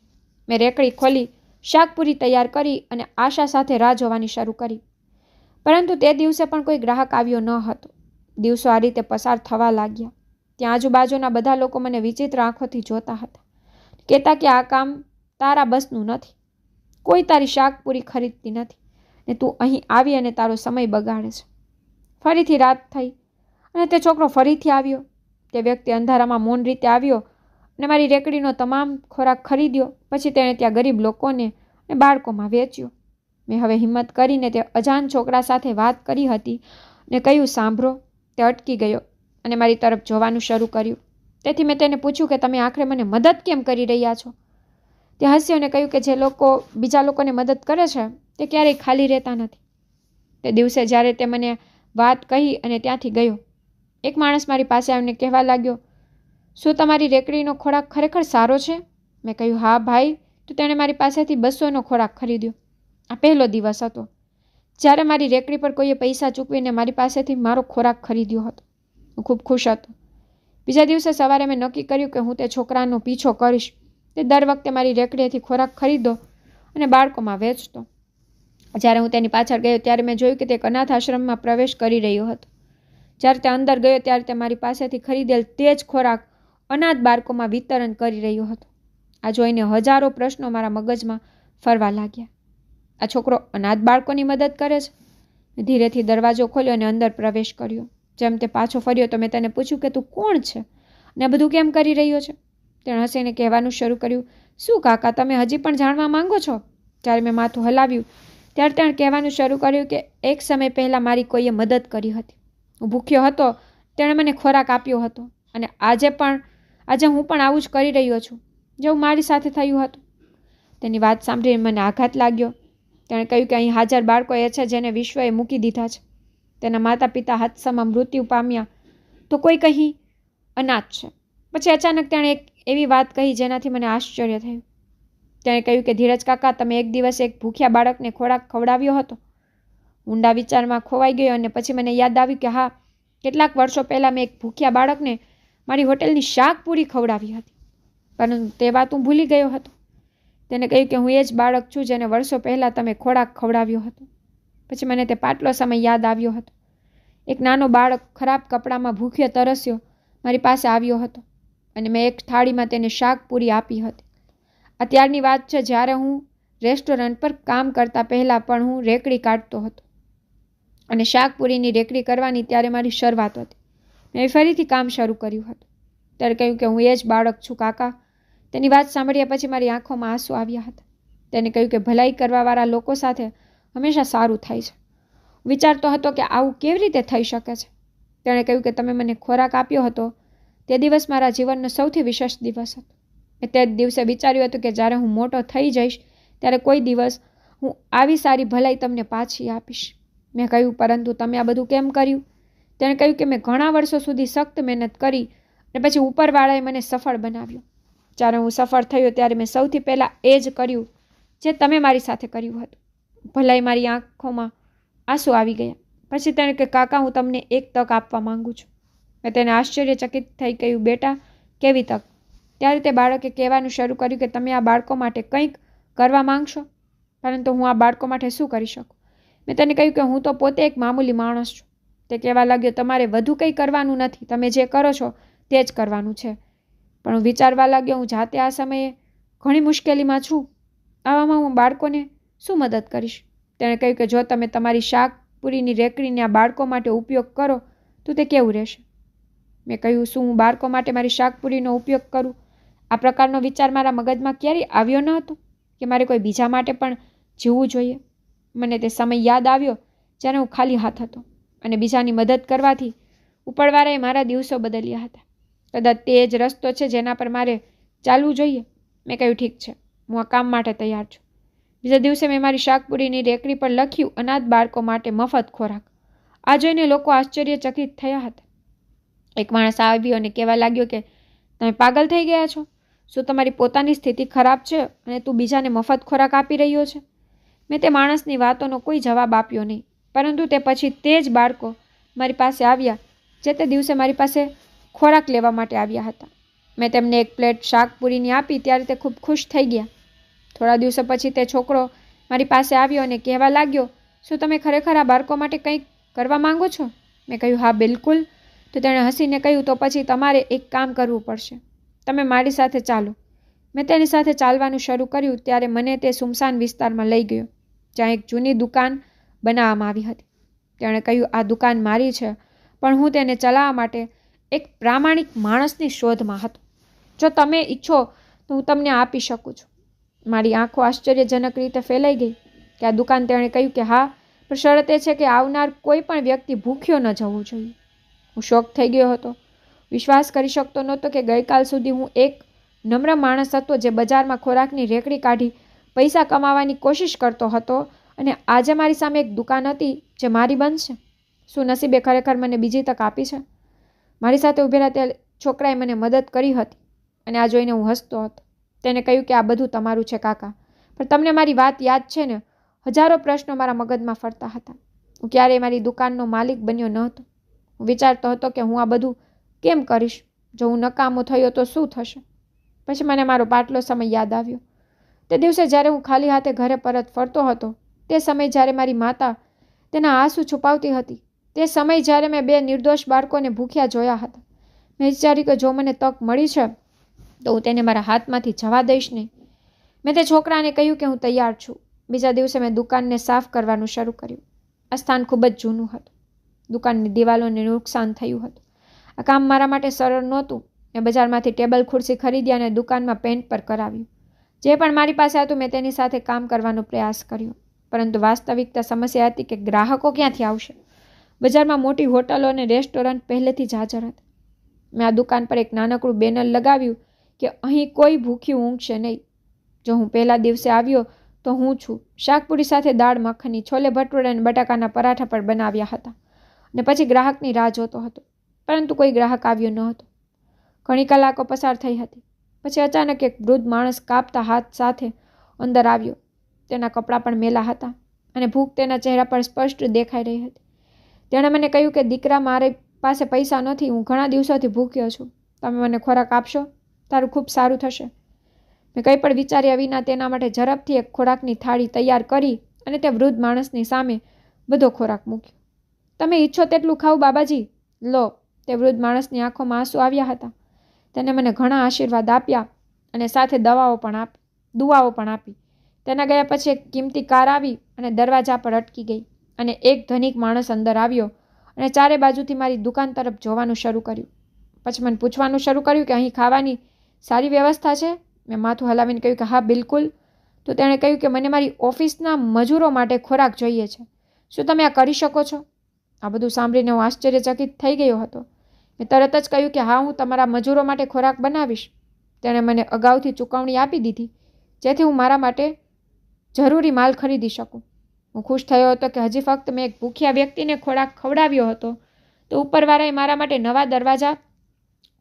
મેં રેકડી ખોલી, શાકપુરી તૈયાર કરી અને આશા સાથે રાહ જોવાની શરૂ કરી. પરંતુ તે દિવસે પણ કોઈ ગ્રાહક આવ્યો ન હતો. દિવસો આ રીતે પસાર થવા લાગ્યા. ત્યાં આજુબાજુના બધા લોકો મને વિચિત્ર આંખોથી જોતા હતા. કહેતા કે આ કામ તારા બસનું નથી. કોઈ તારી શાકપુરી ખરીદતી નથી ને તું અહીં આવી અને તારો સમય બગાડે છે. ફરીથી રાત થઈ અને તે છોકરો ફરીથી આવ્યો. તે વ્યક્તિ અંધારામાં મૌન રીતે આવ્યો અને મારી રેકડીનો તમામ ખોરાક ખરીદ્યો. પછી તેણે ત્યાં ગરીબ લોકોને અને બાળકોમાં વેચ્યો. મેં હવે હિંમત કરીને તે અજાણ છોકરા સાથે વાત કરી હતી અને કહ્યું, સાંભળો. તે અટકી ગયો અને મારી તરફ જોવાનું શરૂ કર્યું. તેથી મેં તેને પૂછ્યું કે તમે આખરે મને મદદ કેમ કરી રહ્યા છો? તે હસ્યો અને કહ્યું કે જે લોકો બીજા લોકોને મદદ કરે છે તે ક્યારેય ખાલી રહેતા નથી. તે દિવસે જ્યારે તે મને વાત કહી અને ત્યાંથી ગયો, એક માણસ મારી પાસે આવીને કહેવા લાગ્યો, શું તમારી રેકડીનો ખોરાક ખરેખર સારો છે? મેં કહ્યું, હા ભાઈ. તો તેણે મારી પાસેથી 200નો ખોરાક ખરીદ્યો. આ પહેલો દિવસ હતો જ્યારે મારી રેકડી પર કોઈએ પૈસા ચૂકવીને મારી પાસેથી મારો ખોરાક ખરીદ્યો હતો. હું ખૂબ ખુશ હતો. બીજા દિવસે સવારે મેં નક્કી કર્યું કે હું તે છોકરાનો પીછો કરીશ. તે દર વખતે મારી રેકડીએથી ખોરાક ખરીદો અને બાળકોમાં વેચતો. જ્યારે હું તેની પાછળ ગયો ત્યારે મેં જોયું કે તે એક અનાથ આશ્રમમાં પ્રવેશ કરી રહ્યો હતો. જ્યારે તે અંદર ગયો ત્યારે તે મારી પાસેથી ખરીદેલ તે જ ખોરાક અનાથ બાળકોમાં વિતરણ કરી રહ્યો હતો. આ જોઈને હજારો પ્રશ્નો મારા મગજમાં ફરવા લાગ્યા. આ છોકરો અનાથ બાળકોની મદદ કરે છે? ધીરેથી દરવાજો ખોલ્યો અને અંદર પ્રવેશ કર્યો. જેમ તે પાછો ફર્યો તો મેં તેને પૂછ્યું કે તું કોણ છે અને બધું કેમ કરી રહ્યો છે? તેણે હસીને કહેવાનું શરૂ કર્યું, શું કાકા, તમે હજી પણ જાણવા માંગો છો? જ્યારે મેં માથું હલાવ્યું ત્યારે તેણે કહેવાનું શરૂ કર્યું કે એક સમય પહેલાં મારી કોઈએ મદદ કરી હતી. હું ભૂખ્યો હતો, તેણે મને ખોરાક આપ્યો હતો અને આજે હું પણ આવું જ કરી રહ્યો છું જેવું મારી સાથે થયું હતું. તેની વાત સાંભળીને મને આઘાત લાગ્યો. તેણે કહ્યું કે અહીં હાજર બાળકો એ છે જેને વિશ્વએ મૂકી દીધા છે. તેના માતા પિતા હાદસામાં મૃત્યુ પામ્યા તો કોઈ કહી અનાથ છે. પછી અચાનક તેણે એક એવી વાત કહી જેનાથી મને આશ્ચર્ય થયું. તેણે કહ્યું કે ધીરજ કાકા, તમે એક દિવસ એક ભૂખ્યા બાળકને ખોરાક ખવડાવ્યો હતો. ઊંડા વિચારમાં ખોવાઈ ગયો અને પછી મને યાદ આવ્યું કે હા, કેટલાક વર્ષો પહેલાં મેં એક ભૂખ્યા બાળકને મારી હોટેલની શાકપુરી ખવડાવી હતી. પરંતુ તે વાત હું ભૂલી ગયો હતો. તેને કહ્યું કે હું એ જ બાળક છું જેને વર્ષો પહેલાં તમે ખોરાક ખવડાવ્યો હતો. પછી મને તે પાટલો સમય યાદ આવ્યો હતો. એક નાનો બાળક ખરાબ કપડામાં ભૂખ્યો તરસ્યો મારી પાસે આવ્યો હતો અને મેં એક થાળીમાં તેને શાકપુરી આપી હતી. આ ત્યારની વાત છે જ્યારે હું રેસ્ટોરન્ટ પર કામ કરતા પહેલાં પણ હું રેકડી કાઢતો હતો અને શાકપુરીની રેકડી કરવાની ત્યારે મારી શરૂઆત હતી. મેં ફરીથી કામ શરૂ કર્યું હતું. ત્યારે કહ્યું કે હું એ જ બાળક છું કાકા. તેની વાત સાંભળ્યા પછી મારી આંખોમાં આંસુ આવ્યા હતા. તેને કહ્યું કે ભલાઈ કરવાવાળા લોકો સાથે હંમેશા સારું થાય છે. વિચારતો હતો કે આવું કેવી રીતે થઈ શકે છે. તેણે કહ્યું કે તમે મને ખોરાક આપ્યો હતો તે દિવસ મારા જીવનનો સૌથી વિશેષ દિવસ હતો. મેં તે દિવસે વિચાર્યું હતું કે જ્યારે હું મોટો થઈ જઈશ ત્યારે કોઈ દિવસ હું આવી સારી ભલાઈ તમને પાછી આપીશ. મેં કહ્યું, પરંતુ તમે આ બધું કેમ કર્યું? તેણે કહ્યું કે મેં ઘણા વર્ષો સુધી સખ્ત મહેનત કરી અને પછી ઉપરવાળાએ મને સફળ બનાવ્યો. જ્યારે હું સફળ થયો ત્યારે મેં સૌથી પહેલાં એ જ કર્યું જે તમે મારી સાથે કર્યું હતું. ભલાઈ મારી આંખોમાં આંસુ આવી ગયા. પછી તેણે કે કાકા, હું તમને એક તક આપવા માંગુ છું. મેં તેને આશ્ચર્યચકિત થઈ કહ્યું, બેટા, કેવી તક? ત્યારે તે બાળકે કહેવાનું શરૂ કર્યું કે તમે આ બાળકો માટે કંઈક કરવા માંગશો, પરંતુ હું આ બાળકો માટે શું કરી શકું? મેં તેને કહ્યું કે હું તો પોતે એક મામૂલી માણસ છું. તે કહેવા લાગ્યો, તમારે વધુ કંઈ કરવાનું નથી, તમે જે કરો છો તે જ કરવાનું છે. પણ હું વિચારવા લાગ્યો, હું જાતે આ સમયે ઘણી મુશ્કેલીમાં છું. આવામાં હું બાળકોને શું મદદ કરીશ? તેણે કહ્યું કે જો તમે તમારી શાકપુરીની રેકડીને આ બાળકો માટે ઉપયોગ કરો તો તે કેવું રહેશે? મેં કહ્યું, શું હું બાળકો માટે મારી શાકપુરીનો ઉપયોગ કરું? આ પ્રકારનો વિચાર મારા મગજમાં ક્યારેય આવ્યો ન હતો કે મારે કોઈ બીજા માટે પણ જીવવું જોઈએ. મને તે સમય યાદ આવ્યો જ્યારે હું ખાલી હાથ હતો અને બીજાની મદદ કરવાથી ઉપરવાળાએ મારા દિવસો બદલ્યા હતા. કદાચ તે જ રસ્તો છે જેના પર મારે ચાલવું જોઈએ. મેં કહ્યું, ઠીક છે, હું આ કામ માટે તૈયાર છું. બીજા દિવસે મેં મારી શાકપુરીની રેકડી પર લખ્યું, અનાથ બાળકો માટે મફત ખોરાક. આ જોઈને લોકો આશ્ચર્યચકિત થયા હતા. એક માણસ આવ્યો અને કહેવા લાગ્યો કે તમે પાગલ થઈ ગયા છો? શું તમારી પોતાની સ્થિતિ ખરાબ છે અને તું બીજાને મફત ખોરાક આપી રહ્યો છે? મેં તે માણસની વાતોનો કોઈ જવાબ આપ્યો નહીં, પરંતુ તે પછી તે જ બાળકો મારી પાસે આવ્યા જે તે દિવસે મારી પાસે ખોરાક લેવા માટે આવ્યા હતા. મેં તેમને એક પ્લેટ શાકપુરીની આપી ત્યારે તે ખૂબ ખુશ થઈ ગયા. થોડા દિવસો પછી તે છોકરો મારી પાસે આવ્યો અને કહેવા લાગ્યો, શું તમે ખરેખર આ બાળકો માટે કંઈક કરવા માંગો છો? મેં કહ્યું, હા, બિલકુલ. તો તેણે હસીને કહ્યું, તો પછી તમારે એક કામ કરવું પડશે. તમે મારી સાથે ચાલો. મેં તેની સાથે ચાલવાનું શરૂ કર્યું ત્યારે મને તે સુમસાન વિસ્તારમાં લઈ ગયો જ્યાં એક જૂની દુકાન બનાવવામાં આવી હતી. તેણે કહ્યું, આ દુકાન મારી છે, પણ હું તેને ચલાવવા માટે એક પ્રામાણિક માણસની શોધમાં હતો. જો તમે ઈચ્છો તો હું તમને આપી શકું છું. મારી આંખો આશ્ચર્યજનક રીતે ફેલાઈ ગઈ કે આ દુકાન. તેણે કહ્યું કે હા, પણ શરત એ છે કે આવનાર કોઈ પણ વ્યક્તિ ભૂખ્યો ન જવું જોઈએ. હું શોક થઈ ગયો હતો. વિશ્વાસ કરી શકતો નહોતો કે ગઈકાલ સુધી હું એક નમ્ર માણસ હતો જે બજારમાં ખોરાકની રેકડી કાઢી પૈસા કમાવાની કોશિશ કરતો હતો અને આજે મારી સામે એક દુકાન હતી જે મારી બનશે. શું નસીબે ખરેખર મને બીજી તક આપી છે? મારી સાથે ઊભેલા તે છોકરાએ મને મદદ કરી હતી અને આ જોઈને હું હસતો હતો. તેને કહ્યું કે આ બધું તમારું છે કાકા, પણ તમને મારી વાત યાદ છે ને? હજારો પ્રશ્નો મારા મગજમાં ફરતા હતા. હું ક્યારેય મારી દુકાનનો માલિક બન્યો ન હતો. હું વિચારતો હતો કે હું આ બધું કેમ કરીશ? જો હું નકામો થયો તો શું થશે? પછી મને મારો પાટલો સમય યાદ આવ્યો. તે દિવસે જ્યારે હું ખાલી હાથે ઘરે પરત ફરતો હતો, તે સમય જ્યારે મારી માતા તેના આંસુ છુપાવતી હતી, તે સમય જ્યારે મેં બે નિર્દોષ બાળકોને ભૂખ્યા જોયા હતા. મેં વિચાર્યું કે જો મને તક મળી છે તો હું તેને મારા હાથમાંથી જવા દઈશ નહીં. મેં તે છોકરાને કહ્યું કે હું તૈયાર છું. બીજા દિવસે મેં દુકાનને સાફ કરવાનું શરૂ કર્યું. આ સ્થાન ખૂબ જ જૂનું હતું. દુકાનની દિવાલોને નુકસાન થયું હતું. આ કામ મારા માટે સરળ નહોતું. મેં બજારમાંથી ટેબલ ખુરશી ખરીદી અને દુકાનમાં પેન્ટ પર કરાવ્યું. જે પણ મારી પાસે હતું મેં તેની સાથે કામ કરવાનો પ્રયાસ કર્યો, પરંતુ વાસ્તવિકતા સમસ્યા હતી કે ગ્રાહકો ક્યાંથી આવશે? બજારમાં મોટી હોટલો અને રેસ્ટોરન્ટ પહેલેથી જ હાજર હતા. મેં આ દુકાન પર એક નાનકડું બેનર લગાવ્યું કે અહીં કોઈ ભૂખ્યું ઊંઘશે નહીં. જો હું પહેલા દિવસે આવ્યો તો હું છું. શાકપુરી સાથે દાળ મખની, છોલે ભટુરે અને બટાકાના પરાઠા પણ બનાવ્યા હતા અને પછી ગ્રાહકની રાહ જોતો હતો, પરંતુ કોઈ ગ્રાહક આવ્યો ન હતો. ઘણી કલાકો પસાર થઈ હતી. પછી અચાનક એક વૃદ્ધ માણસ કાપતા હાથ સાથે અંદર આવ્યો. તેના કપડાં પણ મેલા હતા અને ભૂખ તેના ચહેરા પર સ્પષ્ટ દેખાઈ રહી હતી. તેણે મને કહ્યું કે દીકરા, મારી પાસે પૈસા નથી. હું ઘણા દિવસોથી ભૂખ્યો છું. તમે મને ખોરાક આપશો? તારું ખૂબ સારું થશે. મેં કંઈ પણ વિચાર્યા વિના તેના માટે ઝડપથી એક ખોરાકની થાળી તૈયાર કરી અને તે વૃદ્ધ માણસની સામે બધો ખોરાક મૂક્યો. તમે ઈચ્છો તેટલું ખાવ બાબાજી, લો. તે વૃદ્ધ માણસની આંખોમાં આંસુ આવ્યા હતા. તેને મને ઘણા આશીર્વાદ આપ્યા અને સાથે દુઆઓ પણ આપી. તેના ગયા પછી એક કિંમતી કાર આવી અને દરવાજા પર અટકી ગઈ અને એક ધનિક માણસ અંદર આવ્યો અને ચારે બાજુથી મારી દુકાન તરફ જોવાનું શરૂ કર્યું. પછી મને પૂછવાનું શરૂ કર્યું કે અહીં ખાવાની સારી વ્યવસ્થા છે? મેં માથું હલાવીને કહ્યું કે હા, બિલકુલ. તો તેણે કહ્યું કે મને મારી ઓફિસના મજૂરો માટે ખોરાક જોઈએ છે. શું તમે આ કરી શકો છો? આ બધું સાંભળીને હું આશ્ચર્યચકિત થઈ ગયો હતો. મેં તરત જ કહ્યું કે હા, હું તમારા મજૂરો માટે ખોરાક બનાવીશ. તેણે મને અગાઉથી ચૂકવણી આપી દીધી જેથી હું મારા માટે જરૂરી માલ ખરીદી શકું. હું ખુશ થયો હતો કે હજી ફક્ત મેં એક ભૂખ્યા વ્યક્તિને ખોરાક ખવડાવ્યો હતો તો ઉપરવાળાએ મારા માટે નવા દરવાજા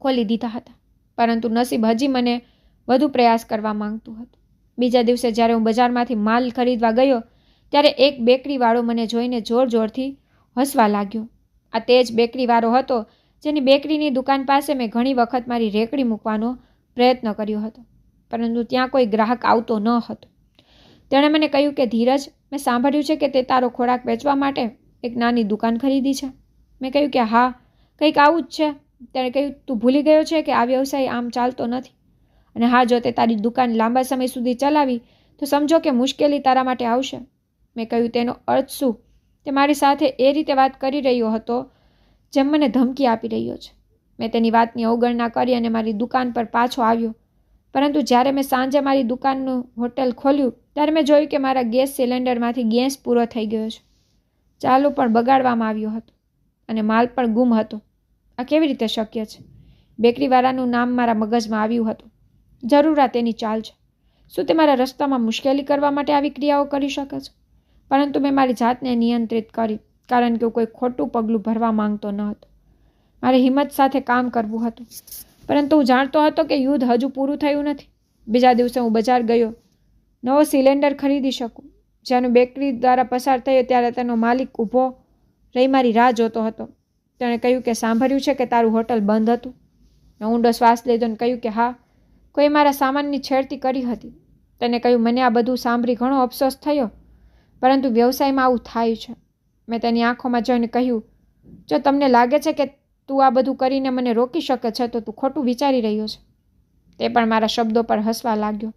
ખોલી દીધા હતા. પરંતુ નસીબ હજી મને વધુ પ્રયાસ કરવા માંગતું હતું. બીજા દિવસે જ્યારે હું બજારમાંથી માલ ખરીદવા ગયો ત્યારે એક બેકરીવાળો મને જોઈને જોર જોરથી હસવા લાગ્યો. આ તે જ બેકરીવાળો હતો જેની બેકરીની દુકાન પાસે મેં ઘણી વખત મારી રેકડી મૂકવાનો પ્રયત્ન કર્યો હતો, પરંતુ ત્યાં કોઈ ગ્રાહક આવતો ન હતો. તેણે મને કહ્યું કે ધીરજ, મેં સાંભળ્યું છે કે તે તારો ખોરાક વેચવા માટે એક નાની દુકાન ખરીદી છે. મેં કહ્યું કે હા, કંઈક આવું જ છે. તેણે કહ્યું, તું ભૂલી ગયો છે કે આ વ્યવસાય આમ ચાલતો નથી, અને હા, જો તે તારી દુકાન લાંબા સમય સુધી ચલાવી તો સમજો કે મુશ્કેલી તારા માટે આવશે. મેં કહ્યું, તેનો અર્થ શું? તે મારી સાથે એ રીતે વાત કરી રહ્યો હતો જેમ મને ધમકી આપી રહ્યો છે. મેં તેની વાતની અવગણના કરી અને મારી દુકાન પર પાછો આવ્યો. પરંતુ જ્યારે મેં સાંજે મારી દુકાનનું હોટેલ ખોલ્યું ત્યારે મેં જોયું કે મારા ગેસ સિલિન્ડરમાંથી ગેસ પૂરો થઈ ગયો છે. ચાલુ પણ બગાડવામાં આવ્યો હતો અને માલ પણ ગુમ હતો. આ કેવી રીતે શક્ય છે? બેકરીવાળાનું નામ મારા મગજમાં આવ્યું હતું. જરૂર આ તેની ચાલ છે. શું તે મારા રસ્તામાં મુશ્કેલી કરવા માટે આવી ક્રિયાઓ કરી શકે છે? પરંતુ મેં મારી જાતને નિયંત્રિત કરી, કારણ કે હું કોઈ ખોટું પગલું ભરવા માંગતો ન હતો. મારે હિંમત સાથે કામ કરવું હતું, પરંતુ હું જાણતો હતો કે યુદ્ધ હજુ પૂરું થયું નથી. બીજા દિવસે હું બજાર ગયો નવો સિલિન્ડર ખરીદી શકું. જ્યારે બેકરી દ્વારા પસાર થયો ત્યારે તેનો માલિક ઊભો રહી મારી રાહ જોતો હતો. તેણે કહ્યું કે સાંભળ્યું છે કે તારું હોટલ બંધ હતું. મેં ઊંડો શ્વાસ લીધો અને કહ્યું કે હા, કોઈ મારા સામાનની છેડતી કરી હતી. તેને કહ્યું, મને આ બધું સાંભળી ઘણો અફસોસ થયો, પરંતુ વ્યવસાયમાં આવું થાય છે. મેં તેની આંખોમાં જોઈને કહ્યું, જો તમને લાગે છે કે તું આ બધું કરીને મને રોકી શકે છે તો તું ખોટું વિચારી રહ્યો છે. તે પણ મારા શબ્દો પર હસવા લાગ્યો.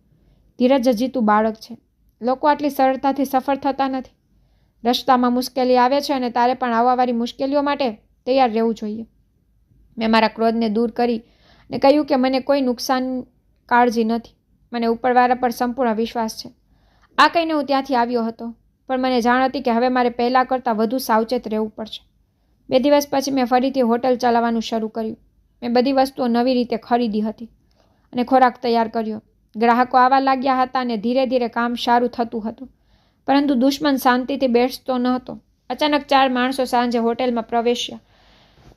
ધીરજ, હજી તું બાળક છે. લોકો આટલી સરળતાથી સફળ થતા નથી. રસ્તામાં મુશ્કેલી આવે છે અને તારે પણ આવવાવાળી મુશ્કેલીઓ માટે તૈયાર રહેવું જોઈએ. મેં મારા ક્રોધને દૂર કરી અને કહ્યું કે મને કોઈ નુકસાન કાળજી નથી. મને ઉપરવાળા પર સંપૂર્ણ વિશ્વાસ છે. આ કહીને હું ત્યાંથી આવ્યો હતો, પણ મને જાણ હતી કે હવે મારે પહેલાં કરતાં વધુ સાવચેત રહેવું પડશે. 2 દિવસ પછી મેં ફરીથી હોટલ ચલાવવાનું શરૂ કર્યું. મેં બધી વસ્તુઓ નવી રીતે ખરીદી હતી અને ખોરાક તૈયાર કર્યો. ગ્રાહકો આવવા લાગ્યા હતા અને ધીરે ધીરે કામ સારું થતું હતું, પરંતુ દુશ્મન શાંતિથી બેસતો ન હતો. અચાનક 4 માણસો સાંજે હોટેલમાં પ્રવેશ્યા.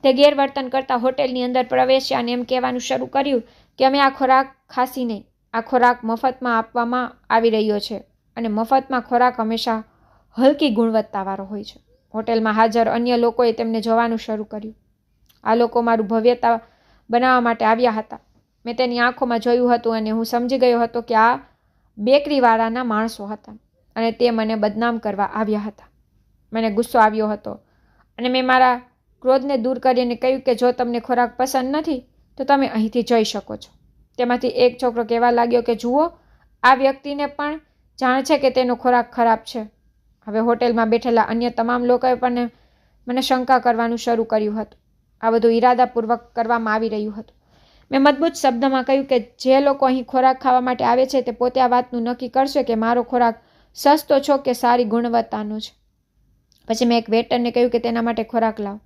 તે ગેરવર્તન કરતા હોટેલની અંદર પ્રવેશ્યા અને એમ કહેવાનું શરૂ કર્યું કે અમે આ ખોરાક ખાસી નહીં. આ ખોરાક મફતમાં આપવામાં આવી રહ્યો છે અને મફતમાં ખોરાક હંમેશા હલકી ગુણવત્તાવાળો હોય છે. હોટેલમાં હાજર અન્ય લોકોએ તેમને જોવાનું શરૂ કર્યું. આ લોકો મારું ભવ્યતા બનાવવા માટે આવ્યા હતા. મેં તેની આંખોમાં જોયું હતું અને હું સમજી ગયો હતો કે આ બેકરીવાળાના માણસો હતા અને તે મને બદનામ કરવા આવ્યા હતા. મને ગુસ્સો આવ્યો હતો અને મેં મારા ક્રોધને દૂર કરીને કહ્યું કે જો તમને ખોરાક પસંદ નથી તો તમે અહીંથી જઈ શકો છો. તેમાંથી એક છોકરો કહેવા લાગ્યો કે જુઓ, આ વ્યક્તિને પણ જાણે છે કે તેનો ખોરાક ખરાબ છે. હવે હોટેલમાં બેઠેલા અન્ય તમામ લોકોએ પણ મને શંકા કરવાનું શરૂ કર્યું હતું. આ બધું ઈરાદાપૂર્વક કરવામાં આવી રહ્યું હતું. મેં મજબૂત શબ્દમાં કહ્યું કે જે લોકો અહીં ખોરાક ખાવા માટે આવે છે તે પોતે આ વાતનું નક્કી કરશે કે મારો ખોરાક સસ્તો છો કે સારી ગુણવત્તાનો છે. પછી મેં એક વેટરને કહ્યું કે તેના માટે ખોરાક લાવ.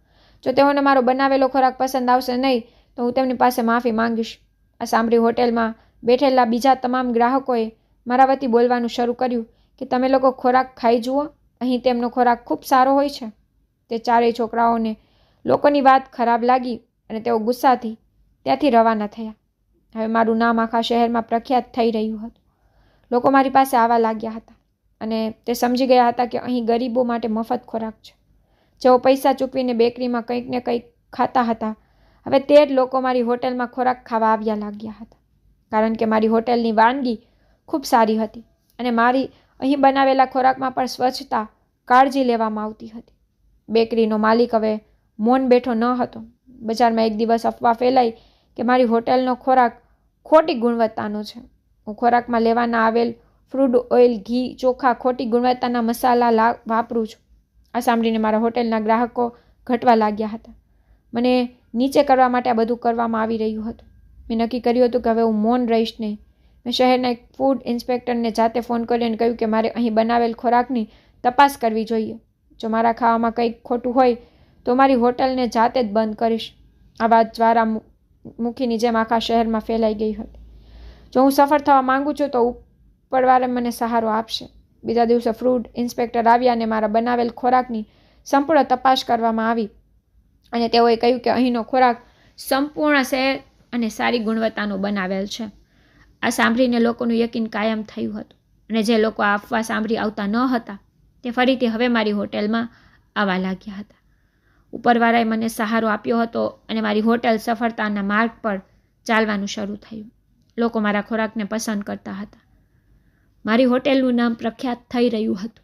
જો તેઓને મારો બનાવેલો ખોરાક પસંદ આવશે નહીં તો હું તેમની પાસે માફી માંગીશ. આ સાંભળી હોટેલમાં બેઠેલા બીજા તમામ ગ્રાહકોએ મારા વતી બોલવાનું શરૂ કર્યું કે તમે લોકો ખોરાક ખાઈ જુઓ, અહીં તેમનો ખોરાક ખૂબ સારો હોય છે. તે 4 છોકરાઓને લોકોની વાત ખરાબ લાગી અને તેઓ ગુસ્સાથી ત્યાંથી રવાના થયા. હવે મારું નામ આખા શહેરમાં પ્રખ્યાત થઈ રહ્યું હતું. લોકો મારી પાસે આવવા લાગ્યા હતા અને તે સમજી ગયા હતા કે અહીં ગરીબો માટે મફત ખોરાક છે. જેઓ પૈસા ચૂકવીને બેકરીમાં કંઈક ને કંઈક ખાતા હતા, હવે તે જ લોકો મારી હોટેલમાં ખોરાક ખાવા આવ્યા લાગ્યા હતા, કારણ કે મારી હોટેલની વાનગી ખૂબ સારી હતી અને મારી અહીં બનાવેલા ખોરાકમાં પણ સ્વચ્છતા કાળજી લેવામાં આવતી હતી. બેકરીનો માલિક હવે મૌન બેઠો ન હતો. બજારમાં એક દિવસ અફવા ફેલાઈ કે મારી હોટેલનો ખોરાક ખોટી ગુણવત્તાનો છે. હું ખોરાકમાં લેવાના આવેલ ફ્રૂડ ઓઇલ, ઘી, ચોખા, ખોટી ગુણવત્તાના મસાલા વાપરું છું. આ સાંભળીને મારા હોટેલના ગ્રાહકો ઘટવા લાગ્યા હતા. મને નીચે કરવા માટે આ બધું કરવામાં આવી રહ્યું હતું. મેં નક્કી કર્યું હતું કે હવે હું મૌન રહીશ નહીં. મેં શહેરના એક ફૂડ ઇન્સ્પેક્ટરને જાતે ફોન કર્યો અને કહ્યું કે મારે અહીં બનાવેલ ખોરાકની તપાસ કરવી જોઈએ. જો મારા ખાવામાં કંઈક ખોટું હોય તો મારી હોટલને જાતે જ બંધ કરીશ. આ વાત જ્વાળામુખીની જેમ આખા શહેરમાં ફેલાઈ ગઈ હતી. જો હું સફળ થવા માંગુ છું તો ઉપરવાળા મને સહારો આપશે. બીજા દિવસે ફૂડ ઇન્સ્પેક્ટર આવ્યા અને મારા બનાવેલ ખોરાકની સંપૂર્ણ તપાસ કરવામાં આવી અને તેઓએ કહ્યું કે અહીંનો ખોરાક સંપૂર્ણ સેહત અને સારી ગુણવત્તાનો બનાવેલ છે. આ સાંભળીને લોકોનું યકીન કાયમ થયું હતું અને જે લોકો આ અફવા સાંભળી આવતા ન હતા તે ફરીથી હવે મારી હોટેલમાં આવવા લાગ્યા હતા. ઉપરવાળાએ મને સહારો આપ્યો હતો અને મારી હોટેલ સફળતાના માર્ગ પર ચાલવાનું શરૂ થયું. લોકો મારા ખોરાકને પસંદ કરતા હતા. મારી હોટેલનું નામ પ્રખ્યાત થઈ રહ્યું હતું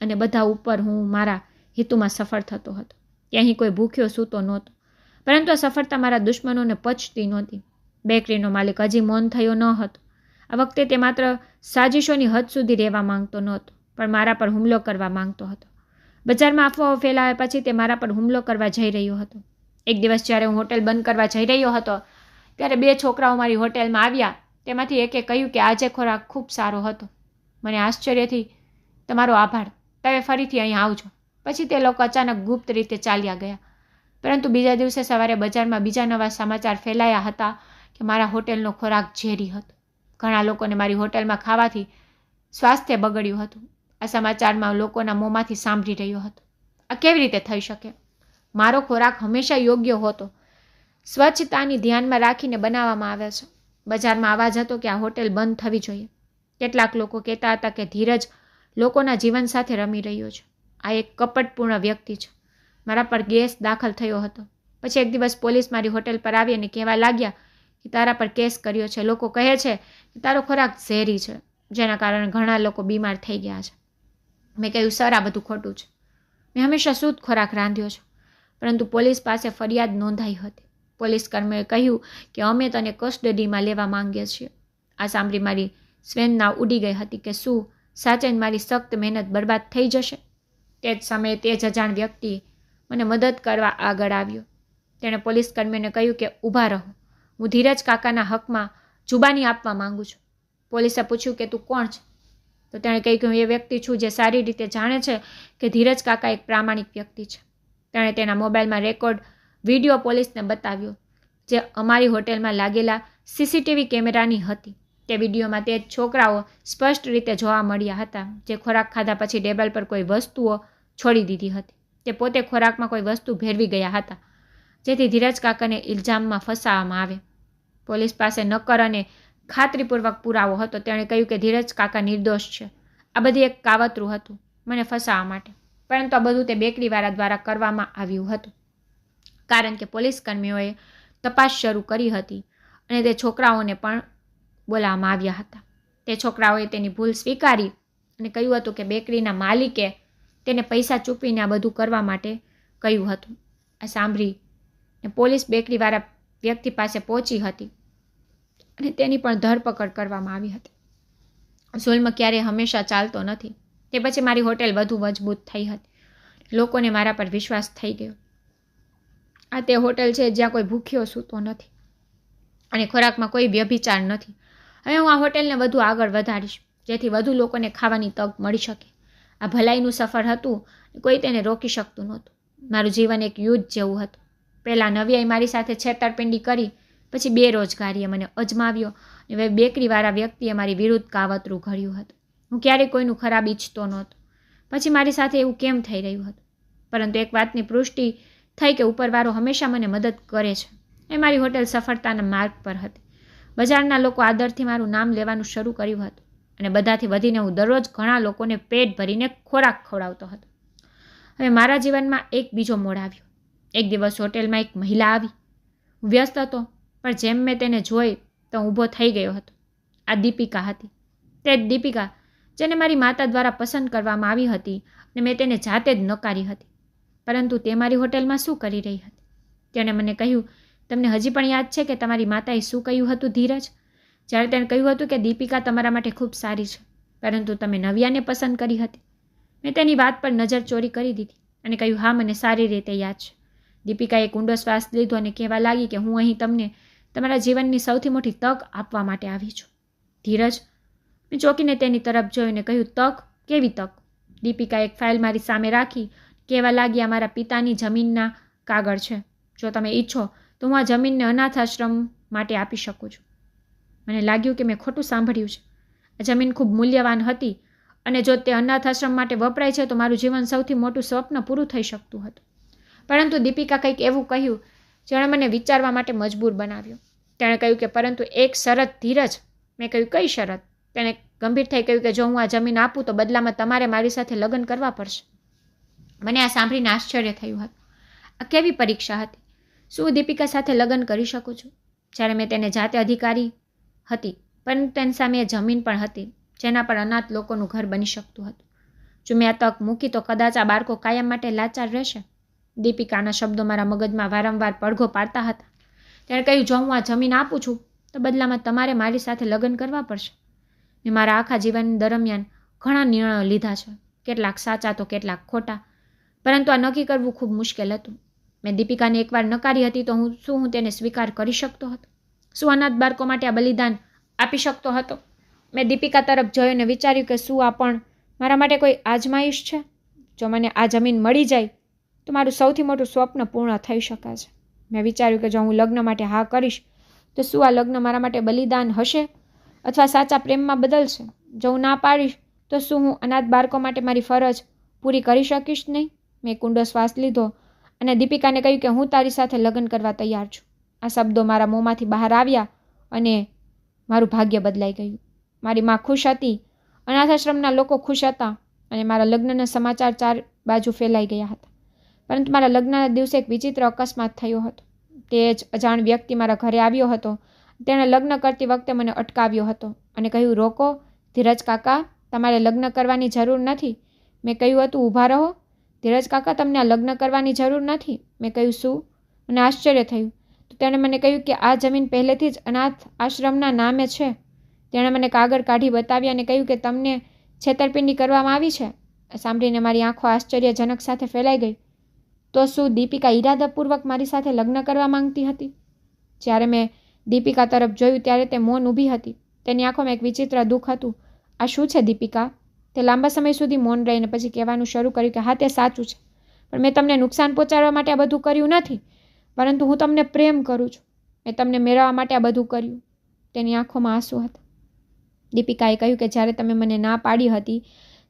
અને બધા ઉપર હું મારા હેતુમાં સફળ થતો હતો કે અહીં કોઈ ભૂખ્યો સૂતો નહોતો. પરંતુ આ સફળતા મારા દુશ્મનોને પચતી નહોતી. બેકરીનો માલિક હજી મૌન થયો ન હતો. આ વખતે તે માત્ર સાજિશોની હદ સુધી રહેવા માંગતો નહોતો, પણ મારા પર હુમલો કરવા માંગતો હતો. બજારમાં અફવાઓ ફેલાવ્યા પછી તે મારા પર હુમલો કરવા જઈ રહ્યો હતો. એક દિવસ જ્યારે હું હોટેલ બંધ કરવા જઈ રહ્યો હતો ત્યારે 2 છોકરાઓ મારી હોટેલમાં આવ્યા. તેમાંથી એકે કહ્યું કે આજે ખોરાક ખૂબ સારો હતો. મને આશ્ચર્યથી તમારો આભાર, તમે ફરીથી અહીં આવજો. પછી તે લોકો અચાનક ગુપ્ત રીતે ચાલ્યા ગયા. પરંતુ બીજા દિવસે સવારે બજારમાં બીજા નવા સમાચાર ફેલાયા હતા કે મારા હોટેલનો ખોરાક ઝેરી હતો. ઘણા લોકોને મારી હોટેલમાં ખાવાથી સ્વાસ્થ્ય બગડ્યું હતું. આ સમાચારમાં લોકોના મોંમાંથી સાંભળી રહ્યો હતો. આ કેવી રીતે થઈ શકે? મારો ખોરાક હંમેશા યોગ્ય હતો. સ્વચ્છતાની ધ્યાનમાં રાખીને બનાવવામાં આવે છે. બજારમાં અવાજ હતો કે આ હોટેલ બંધ થવી જોઈએ. કેટલાક લોકો કહેતા હતા કે ધીરજ લોકોના જીવન સાથે રમી રહ્યો છે. આ એક કપટપૂર્ણ વ્યક્તિ છે. મારા પર કેસ દાખલ થયો હતો. પછી એક દિવસ પોલીસ મારી હોટેલ પર આવી અને કહેવા લાગ્યા કે તારા પર કેસ કર્યો છે. લોકો કહે છે કે તારો ખોરાક ઝેરી છે, જેના કારણે ઘણા લોકો બીમાર થઈ ગયા છે. મેં કહ્યું, સર, આ બધું ખોટું છે. મેં હંમેશા શુદ્ધ ખોરાક રાંધ્યો છે. પરંતુ પોલીસ પાસે ફરિયાદ નોંધાઈ હતી. પોલીસ કર્મીએ કહ્યું કે અમે તને કસ્ટડીમાં લેવા માંગીએ છીએ. આ સાંભળી મારી સ્વેદના ઉડી ગઈ હતી કે શું સાચે મારી સખ્ત મહેનત બરબાદ થઈ જશે? તે જ સમયે તે જ અજાણ વ્યક્તિ મને મદદ કરવા આગળ આવ્યો. તેણે પોલીસ કર્મીને કહ્યું કે ઊભા રહો, હું ધીરજ કાકાના હકમાં જુબાની આપવા માંગુ છું. પોલીસે પૂછ્યું કે તું કોણ છે? તો તેણે કહ્યું કે હું એ વ્યક્તિ છું જે સારી રીતે જાણે છે કે ધીરજ કાકા એક પ્રામાણિક વ્યક્તિ છે. તેણે તેના મોબાઈલમાં રેકોર્ડ વિડીયો પોલીસને બતાવ્યો જે અમારી હોટેલમાં લાગેલા સીસીટીવી કેમેરાની હતી. તે વિડીયોમાં તે છોકરાઓ સ્પષ્ટ રીતે જોવા મળ્યા હતા જે ખોરાક ખાધા પછી ટેબલ પર કોઈ વસ્તુઓ છોડી દીધી હતી. તે પોતે ખોરાકમાં કોઈ વસ્તુ ભેળવી ગયા હતા જેથી ધીરજ કાકાને ઇલ્ઝામમાં ફસાવવામાં આવે. પોલીસ પાસે નક્કર અને ખાતરીપૂર્વક પુરાવો હતો. તેણે કહ્યું કે ધીરજ કાકા નિર્દોષ છે. આ બધી એક કાવતરું હતું મને ફસાવવા માટે. પરંતુ આ બધું તે બેકરીવાળા દ્વારા કરવામાં આવ્યું હતું કારણ કે પોલીસ કર્મીઓએ તપાસ શરૂ કરી હતી અને તે છોકરાઓને પણ બોલાવવામાં આવ્યા હતા. તે છોકરાઓએ તેની ભૂલ સ્વીકારી અને કહ્યું હતું કે બેકરીના માલિકે તેને પૈસા ચૂકવીને આ બધું કરવા માટે કહ્યું હતું. આ સાંભળીને પોલીસ બેકરીવાળા વ્યક્તિ પાસે પહોંચી હતી અને તેની પણ ધરપકડ કરવામાં આવી હતી. ઝુલ્મ ક્યારેય હંમેશા ચાલતો નથી. તે પછી મારી હોટેલ વધુ મજબૂત થઈ હતી. લોકોને મારા પર વિશ્વાસ થઈ ગયો. આ તે હોટેલ છે જ્યાં કોઈ ભૂખ્યો સૂતો નથી અને ખોરાકમાં કોઈ વ્યભિચાર નથી. હવે હું આ હોટેલને વધુ આગળ વધારીશ જેથી વધુ લોકોને ખાવાની તક મળી શકે. આ ભલાઈનું સફર હતું, કોઈ તેને રોકી શકતું નહોતું. મારું જીવન એક યુદ્ધ જેવું હતું. પહેલાં નવ્યાઈ મારી સાથે છેતરપિંડી કરી, પછી બેરોજગારીએ મને અજમાવ્યો અને હવે બેકરીવાળા વ્યક્તિએ મારી વિરુદ્ધ કાવતરું ઘડ્યું હતું. હું ક્યારેય કોઈનું ખરાબ ઈચ્છતો નહોતો. પછી મારી સાથે એવું કેમ થઈ રહ્યું હતું? પરંતુ એક વાતની પુષ્ટિ થઈ કે ઉપરવાળો હંમેશા મને મદદ કરે છે. એ મારી હોટેલ સફળતાના માર્ગ પર હતી. બજારના લોકો આદરથી મારું નામ લેવાનું શરૂ કર્યું હતું અને બધાથી વધીને હું દરરોજ ઘણા લોકોને પેટ ભરીને ખોરાક ખવડાવતો હતો. હવે મારા જીવનમાં એક બીજો મોડ આવ્યો. એક દિવસ હોટેલમાં એક મહિલા આવી. હું વ્યસ્ત હતો પણ જેમ મેં તેને જોઈ તો ઊભો થઈ ગયો હતો. આ દીપિકા હતી. તે જ દીપિકા જેને મારી માતા દ્વારા પસંદ કરવામાં આવી હતી અને મેં તેને જાતે જ નકારી હતી. પરંતુ તે મારી હોટેલમાં શું કરી રહી હતી? તેણે મને કહ્યું, તમને હજી પણ યાદ છે કે તમારી માતાએ શું કહ્યું હતું ધીરજ? જ્યારે તેણે કહ્યું હતું કે દીપિકા તમારા માટે ખૂબ સારી છે પરંતુ તમે નવ્યાને પસંદ કરી હતી. મેં તેની વાત પર નજર ચોરી કરી દીધી અને કહ્યું, હા, મને સારી રીતે યાદ છે. દીપિકાએ એક ઊંડો શ્વાસ લીધો અને કહેવા લાગી કે હું અહીં તમને તમારા જીવનની સૌથી મોટી તક આપવા માટે આવી છું. ધીરજ, મેં ચોંકીને તેની તરફ જોઈને કહ્યું, તક? કેવી તક? દીપિકાએ એક ફાઇલ મારી સામે રાખી કહેવા લાગી, આ મારા પિતાની જમીનના કાગળ છે. જો તમે ઈચ્છો તો હું આ જમીનને અનાથ આશ્રમ માટે આપી શકું છું. મને લાગ્યું કે મેં ખોટું સાંભળ્યું છે. આ જમીન ખૂબ મૂલ્યવાન હતી અને જો તે અનાથ આશ્રમ માટે વપરાય છે તો મારું જીવન સૌથી મોટું સ્વપ્ન પૂરું થઈ શકતું હતું. પરંતુ દીપિકા કંઈક એવું કહ્યું જેણે મને વિચારવા માટે મજબૂર બનાવ્યો. તેણે કહ્યું કે પરંતુ એક શરત ધીરજ. મેં કહ્યું કઈ શરત? તેણે ગંભીર થઈ કહ્યું કે જો હું આ જમીન આપું તો બદલામાં તમારે મારી સાથે લગ્ન કરવા પડશે. મને આ સાંભળીને આશ્ચર્ય થયું હતું. આ કેવી પરીક્ષા હતી? શું દીપિકા સાથે લગ્ન કરી શકું છું જ્યારે મેં તેને જાતે અધિકારી હતી, પરંતુ તેની સામે એ જમીન પણ હતી જેના પર અનાથ લોકોનું ઘર બની શકતું હતું. જો મેં આ તક મૂકી તો કદાચ આ બાળકો કાયમ માટે લાચાર રહેશે. દીપિકાના શબ્દો મારા મગજમાં વારંવાર પડઘો પાડતા હતા. તેણે કહ્યું જો હું આ જમીન આપું છું તો બદલામાં તમારે મારી સાથે લગ્ન કરવા પડશે. મેં મારા આખા જીવન દરમિયાન ઘણા નિર્ણયો લીધા છે, કેટલાક સાચા તો કેટલાક ખોટા, પરંતુ આ નક્કી કરવું ખૂબ મુશ્કેલ હતું. મેં દીપિકાને એકવાર નકારી હતી તો હું તેને સ્વીકાર કરી શકતો હતો? શું અનાથ બાળકો માટે આ બલિદાન આપી શકતો હતો? મેં દીપિકા તરફ જોયું અને વિચાર્યું કે શું આ પણ મારા માટે કોઈ આજમાઈશ છે? જો મને આ જમીન મળી જાય તો મારું સૌથી મોટું સ્વપ્ન પૂર્ણ થઈ શકે છે. મેં વિચાર્યું કે જો હું લગ્ન માટે હા કરીશ તો શું આ લગ્ન મારા માટે બલિદાન હશે અથવા સાચા પ્રેમમાં બદલશે? જો હું ના પાડીશ તો શું હું અનાથ બાળકો માટે મારી ફરજ પૂરી કરી શકીશ નહીં? મેં કુંડો શ્વાસ લીધો અને દીપિકાને કહ્યું કે હું તારી સાથે લગ્ન કરવા તૈયાર છું. આ શબ્દો મારા મોંમાંથી બહાર આવ્યા અને મારું ભાગ્ય બદલાઈ ગયું. મારી માં ખુશ હતી, અનાથ આશ્રમના લોકો ખુશ હતા અને મારા લગ્નના સમાચાર ચાર બાજુ ફેલાઈ ગયા હતા. પરંતુ મારા લગ્નના દિવસે એક વિચિત્ર અકસ્માત થયો હતો. તે જ અજાણ વ્યક્તિ મારા ઘરે આવ્યો હતો. તેણે લગ્ન કરતી વખતે મને અટકાવ્યો હતો અને કહ્યું રોકો ધીરજ કાકા, તમારે લગ્ન કરવાની જરૂર નથી. મેં કહ્યું હતું ઊભા રહો ધીરજ કાકા, તમને આ લગ્ન કરવાની જરૂર નથી. મેં કહ્યું શું? મને આશ્ચર્ય થયું. તો તેણે મને કહ્યું કે આ જમીન પહેલેથી જ અનાથ આશ્રમના નામે છે. તેણે મને કાગળ કાઢી બતાવ્યા અને કહ્યું કે તમને છેતરપિંડી કરવામાં આવી છે. સાંભળીને મારી આંખો આશ્ચર્યજનક સાથે ફેલાઈ ગઈ. તો શું દીપિકા ઈરાદાપૂર્વક મારી સાથે લગ્ન કરવા માંગતી હતી? જ્યારે મેં દીપિકા તરફ જોયું ત્યારે તે મૌન ઊભી હતી. તેની આંખોમાં એક વિચિત્ર દુઃખ હતું. આ શું છે દીપિકા? તે લાંબા સમય સુધી મૌન રહીને પછી કહેવાનું શરૂ કર્યું કે હા તે સાચું છે, પણ મેં તમને નુકસાન પહોંચાડવા માટે આ બધું કર્યું નથી, પરંતુ હું તમને પ્રેમ કરું છું. મેં તમને મેળવવા માટે આ બધું કર્યું. તેની આંખોમાં આંસુ હતા. દીપિકાએ કહ્યું કે જ્યારે તમે મને ના પાડી હતી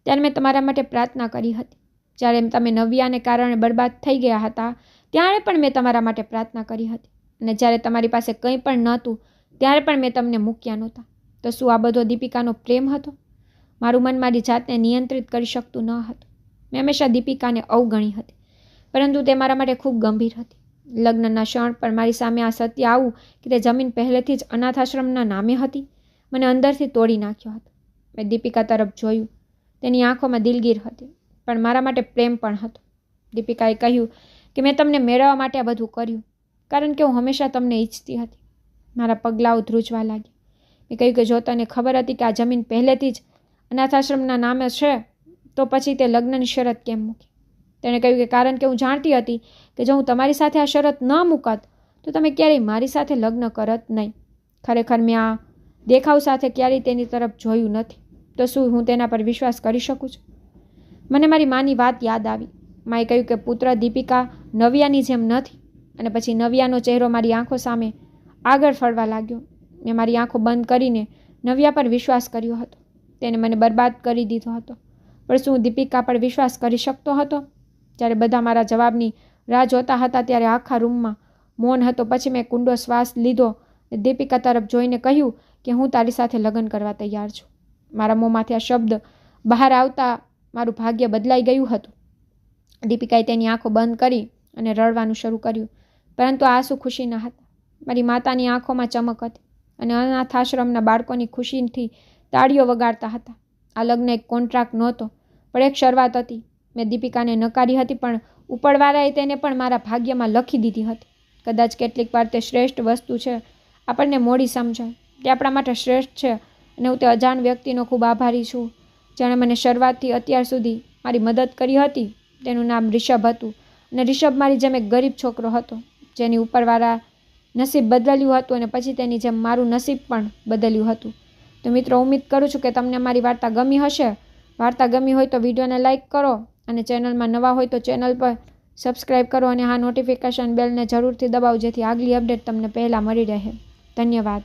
ત્યારે મેં તમારા માટે પ્રાર્થના કરી હતી. જ્યારે તમે નવ્યાને કારણે બરબાદ થઈ ગયા હતા ત્યારે પણ મેં તમારા માટે પ્રાર્થના કરી હતી. અને જ્યારે તમારી પાસે કંઈ પણ નહોતું ત્યારે પણ મેં તમને મૂક્યા નહોતા. તો શું આ બધો દીપિકાનો પ્રેમ હતો? મારું મન મારી જાતને નિયંત્રિત કરી શકતું ન હતું. મેં હંમેશા દીપિકાને અવગણી હતી, પરંતુ તે મારા માટે ખૂબ ગંભીર હતી. લગ્નના ક્ષણ પર મારી સામે આ સત્ય આવું કે તે જમીન પહેલેથી જ અનાથ આશ્રમના નામે હતી મને અંદરથી તોડી નાખ્યો હતો. મેં દીપિકા તરફ જોયું. તેની આંખોમાં દિલગીર હતી, પણ મારા માટે પ્રેમ પણ હતો. દીપિકાએ કહ્યું કે મેં તમને મેળવવા માટે આ બધું કર્યું કારણ કે હું હંમેશા તમને ઈચ્છતી હતી. મારા પગલાઓ ધ્રુજવા લાગ્યા. મેં કહ્યું કે જો તને ખબર હતી કે આ જમીન પહેલેથી જ અનાથ આશ્રમના નામે છે તો પછી તે લગ્નની શરત કેમ મૂકી? તેણે કહ્યું કે કારણ કે હું જાણતી હતી કે જો હું તમારી સાથે આ શરત ન મૂકત તો તમે ક્યારેય મારી સાથે લગ્ન કરત નહીં. ખરેખર મેં આ દેખાવ સાથે ક્યારેય તેની તરફ જોયું નથી. તો શું હું તેના પર વિશ્વાસ કરી શકું છું? મને મારી માની વાત યાદ આવી. માએ કહ્યું કે પુત્ર દીપિકા નવ્યાની જેમ નથી. અને પછી નવ્યાનો ચહેરો મારી આંખો સામે આગળ ફરવા લાગ્યો. મેં મારી આંખો બંધ કરીને નવ્યા પર વિશ્વાસ કર્યો હતો. તેને મને બરબાદ કરી દીધો હતો, પણ શું દીપિકા પર વિશ્વાસ કરી શકતો હતો? જ્યારે બધા મારા જવાબની રાહ જોતા હતા ત્યારે આખા રૂમમાં મૌન હતો. પછી મેં કુંડો શ્વાસ લીધો અને દીપિકા તરફ જોઈને કહ્યું કે હું તારી સાથે લગ્ન કરવા તૈયાર છું. મારા મોંમાંથી આ શબ્દ બહાર આવતા મારું ભાગ્ય બદલાઈ ગયું હતું. દીપિકાએ તેની આંખો બંધ કરી અને રડવાનું શરૂ કર્યું, પરંતુ આ આંસુ ખુશીના હતા. મારી માતાની આંખોમાં ચમક હતી અને અનાથ આશ્રમના બાળકોની ખુશીથી તાળીઓ વગાડતા હતા. આ લગ્ન એક કોન્ટ્રાક્ટ નહોતો, પણ એક શરૂઆત હતી. મેં દીપિકાને નકારી હતી, પણ ઉપરવાળાએ તેને પણ મારા ભાગ્યમાં લખી દીધી હતી. કદાચ કેટલીક વાર તે શ્રેષ્ઠ વસ્તુ છે આપણને મોડી સમજાય. તે આપણા માટે શ્રેષ્ઠ છે અને હું તે અજાણ વ્યક્તિનો ખૂબ આભારી છું જેણે મને શરૂઆતથી અત્યાર સુધી મારી મદદ કરી હતી. તેનું નામ રિષભ હતું અને રિષભ મારી જેમ એક ગરીબ છોકરો હતો જેની ઉપરવાળા નસીબ બદલ્યું હતું અને પછી તેની જેમ મારું નસીબ પણ બદલ્યું હતું. તો મિત્રો, ઉમ્મીદ કરું છું કે તમને મારી વાર્તા ગમી હશે. વાર્તા ગમી હોય તો વિડીયોને લાઇક કરો અને ચેનલમાં નવા હોય તો ચેનલ પર સબસ્ક્રાઈબ કરો અને હા નોટિફિકેશન બેલને જરૂરથી દબાવો જેથી આગલી અપડેટ તમને પહેલાં મળી રહે. ધન્યવાદ.